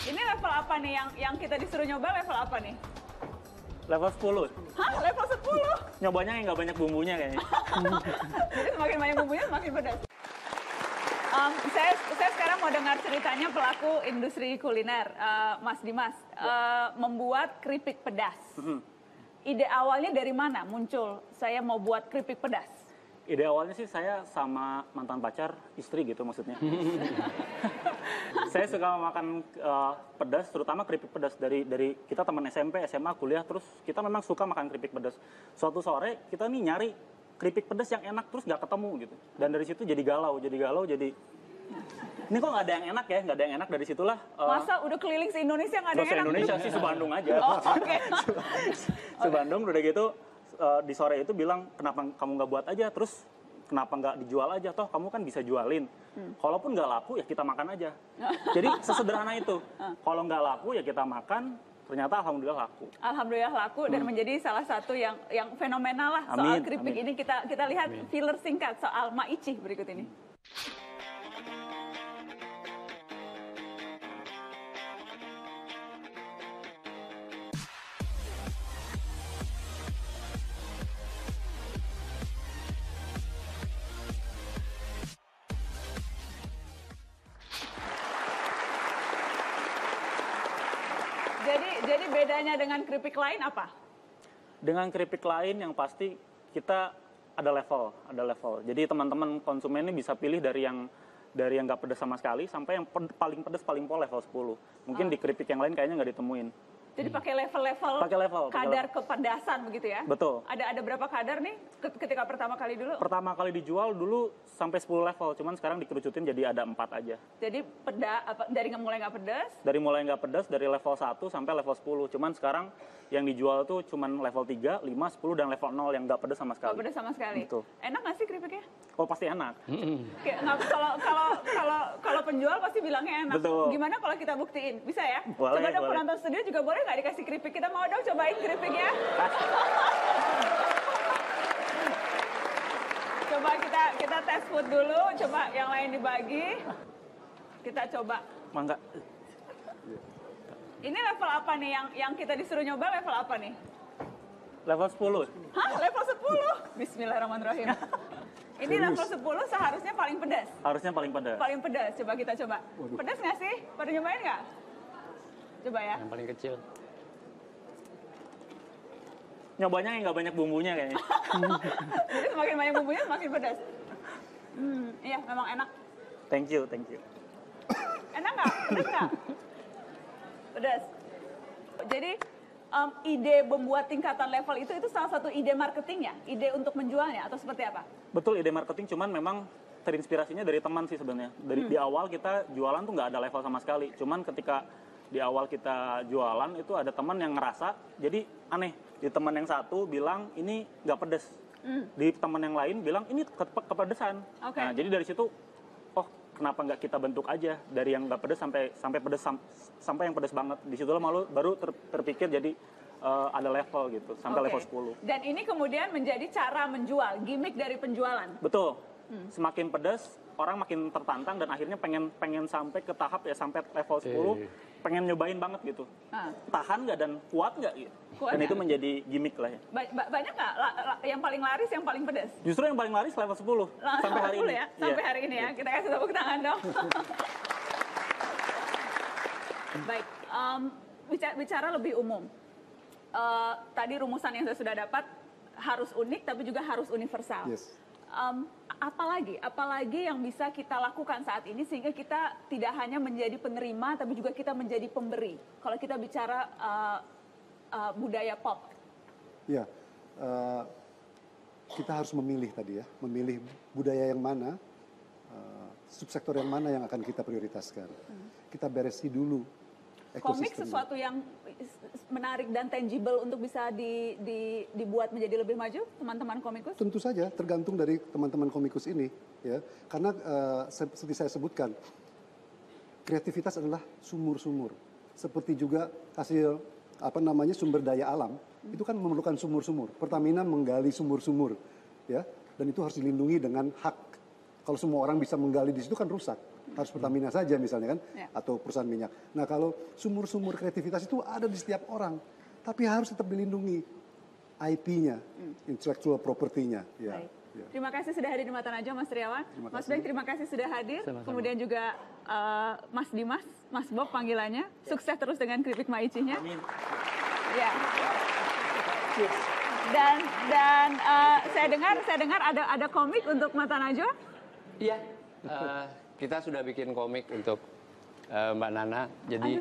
Ini level apa nih yang kita disuruh nyoba, level apa nih? Level 10. Hah? Level 10? Nyobanya yang nggak banyak bumbunya kayaknya. Jadi semakin banyak bumbunya semakin pedas. Saya sekarang mau dengar ceritanya pelaku industri kuliner, Mas Dimas, membuat keripik pedas. Ide awalnya dari mana muncul saya mau buat keripik pedas? Ide awalnya sih saya sama mantan pacar, istri gitu maksudnya. Saya suka makan pedas, terutama keripik pedas dari kita teman SMP, SMA, kuliah, terus kita memang suka makan keripik pedas. Suatu sore kita nih nyari keripik pedas yang enak terus nggak ketemu gitu. Dan dari situ jadi galau, jadi ini kok nggak ada yang enak ya, nggak ada yang enak, dari situlah. Masa udah keliling se-Indonesia nggak ada yang enak? Se-Indonesia sih, se-Bandung aja. Oh, oke. Se-Bandung udah gitu, di sore itu bilang, kenapa kamu nggak buat aja, terus kenapa nggak dijual aja, toh kamu kan bisa jualin. Kalaupun nggak laku ya kita makan aja. Jadi sesederhana itu. Kalau nggak laku ya kita makan, ternyata alhamdulillah laku. Alhamdulillah laku dan menjadi salah satu yang fenomenal lah soal keripik ini. Kita lihat filler singkat soal Maichi berikut ini. Jadi bedanya dengan keripik lain apa? Dengan keripik lain yang pasti kita ada level. Jadi teman-teman konsumen ini bisa pilih dari yang nggak pedas sama sekali sampai yang paling pedas paling pol level 10. Mungkin di keripik yang lain kayaknya nggak ditemuin. Jadi pakai level kadar kepedasan begitu ya? Betul. Ada berapa kadar nih ketika pertama kali dulu? Pertama kali dijual dulu sampai 10 level, cuman sekarang dikerucutin jadi ada 4 aja. Jadi dari mulai nggak pedas? Dari mulai nggak pedas, dari level 1 sampai level 10. Cuman sekarang yang dijual tuh cuman level 3, 5, 10, dan level 0 yang nggak pedas sama sekali. Nggak pedas sama sekali? Betul. Enak nggak sih keripiknya? Oh pasti enak. Kalau penjual pasti bilangnya enak. Betul. Gimana kalau kita buktiin? Bisa ya? Boleh, coba dong boleh. penonton studio juga boleh nggak dikasih keripik? Kita mau dong cobain keripiknya. Coba kita tes food dulu. Coba yang lain dibagi. Kita coba. Mangga. Ini level apa nih yang kita disuruh nyoba, level apa nih? Level 10. Hah? Level 10? Bismillahirrahmanirrahim. Ini level 10 seharusnya paling pedas. Harusnya paling pedas. Paling pedas, coba kita coba. Pedas nggak sih? Pada nyobain nggak? Coba ya. Yang paling kecil. Nyobanya yang nggak banyak bumbunya kayaknya. Jadi semakin banyak bumbunya semakin pedas. Iya, memang enak. Thank you. Enak nggak? Pedas nggak? Pedas. Jadi ide membuat tingkatan level itu salah satu ide marketingnya, ide untuk menjualnya atau seperti apa? Betul, ide marketing, cuman memang terinspirasinya dari teman sih sebenarnya. Di awal kita jualan tuh nggak ada level sama sekali. Cuman ketika di awal kita jualan itu ada teman yang ngerasa jadi aneh. Di teman yang satu bilang ini nggak pedes. Di teman yang lain bilang ini kepedesan. Okay. Nah, jadi dari situ kenapa nggak kita bentuk aja dari yang nggak pedes sampai pedes sampai yang pedes banget. Di situ baru terpikir jadi ada level gitu sampai level 10. Dan ini kemudian menjadi cara menjual, gimmick dari penjualan. Betul. Semakin pedas orang makin tertantang dan akhirnya pengen sampai ke tahap ya sampai level 10 pengen nyobain banget gitu. Tahan nggak dan kuat nggak gitu. Dan itu menjadi gimmick lah ya. Banyak nggak yang paling laris, yang paling pedas? Justru yang paling laris level 10 sampai hari ini. Ya? Sampai hari ini ya. Kita kasih tepuk tangan dong. Baik, bicara lebih umum. Tadi rumusan yang saya sudah dapat, harus unik tapi juga harus universal. Yes. Apalagi yang bisa kita lakukan saat ini sehingga kita tidak hanya menjadi penerima tapi juga kita menjadi pemberi. Kalau kita bicara budaya pop. Ya, kita harus memilih tadi ya, memilih budaya yang mana, subsektor yang mana yang akan kita prioritaskan. Kita beresi dulu Komik ekosistemnya. sesuatu yang menarik dan tangible untuk bisa dibuat menjadi lebih maju, teman-teman komikus? Tentu saja, tergantung dari teman-teman komikus ini, ya. Karena seperti saya sebutkan, kreativitas adalah sumur-sumur. Seperti juga hasil sumber daya alam, itu kan memerlukan sumur-sumur. Pertamina menggali sumur-sumur, ya, dan itu harus dilindungi dengan hak. Kalau semua orang bisa menggali di situ kan rusak. Harus Pertamina saja misalnya kan, atau perusahaan minyak. Nah kalau sumur-sumur kreativitas itu ada di setiap orang, tapi harus tetap dilindungi IP-nya, intellectual property-nya. Ya. Ya. Terima kasih sudah hadir di Mata Najwa, Mas Triawan. Mas Beng, terima kasih sudah hadir. Sama-sama. Kemudian juga Mas Dimas, Mas Bob panggilannya. Sukses terus dengan keripik maicinya. Amin. Ya. Dan saya dengar ada komik untuk Mata Najwa. Iya. Kita sudah bikin komik untuk Mbak Nana. Jadi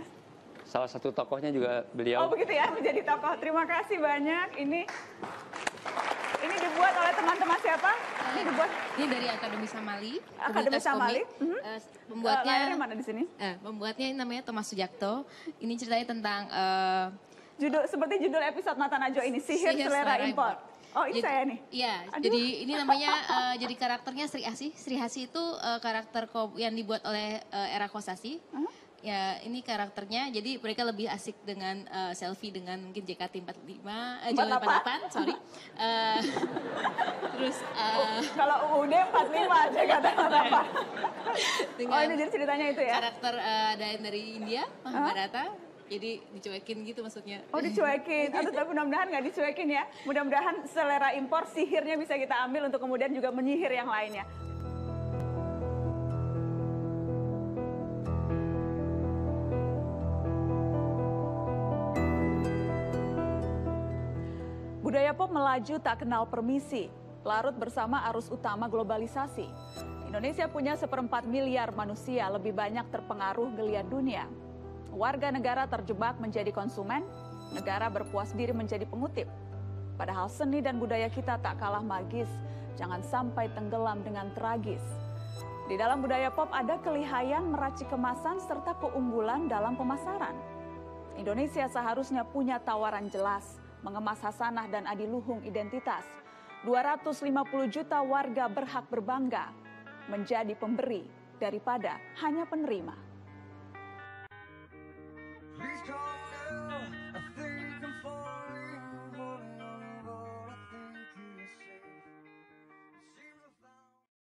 salah satu tokohnya juga beliau. Oh begitu ya, menjadi tokoh. Terima kasih banyak. Ini dibuat oleh teman-teman siapa? Ini dari Akademi Samali. Akademi Samali. Pembuatnya layarnya mana di sini? Pembuatnya namanya Thomas Sujakto. Ini ceritanya tentang seperti judul episode Mata Najwa ini, Sihir Selera Impor. Oh ini saya nih. Iya, jadi ini namanya jadi karakternya Sri Asi. Sri Asi itu karakter yang dibuat oleh Era Kosasi. Ya, ini karakternya. Jadi mereka lebih asik dengan selfie dengan mungkin JKT48, JKT48, sorry. Terus kalau UUD 45 JKT48. Oh ini jadi ceritanya itu ya. Karakter ada dari India, Mahabharata. Jadi dicuekin gitu maksudnya. Oh dicuekin, tapi mudah-mudahan nggak dicuekin ya. Mudah-mudahan selera impor, sihirnya bisa kita ambil untuk kemudian juga menyihir yang lainnya. Budaya pop melaju tak kenal permisi, larut bersama arus utama globalisasi. Indonesia punya 1/4 miliar manusia, lebih banyak terpengaruh geliat dunia. Warga negara terjebak menjadi konsumen, negara berpuas diri menjadi pengutip. Padahal seni dan budaya kita tak kalah magis, jangan sampai tenggelam dengan tragis. Di dalam budaya pop ada kelihayan meracik kemasan serta keunggulan dalam pemasaran. Indonesia seharusnya punya tawaran jelas, mengemas hasanah dan adiluhung identitas. 250 juta warga berhak berbangga, menjadi pemberi daripada hanya penerima. Please call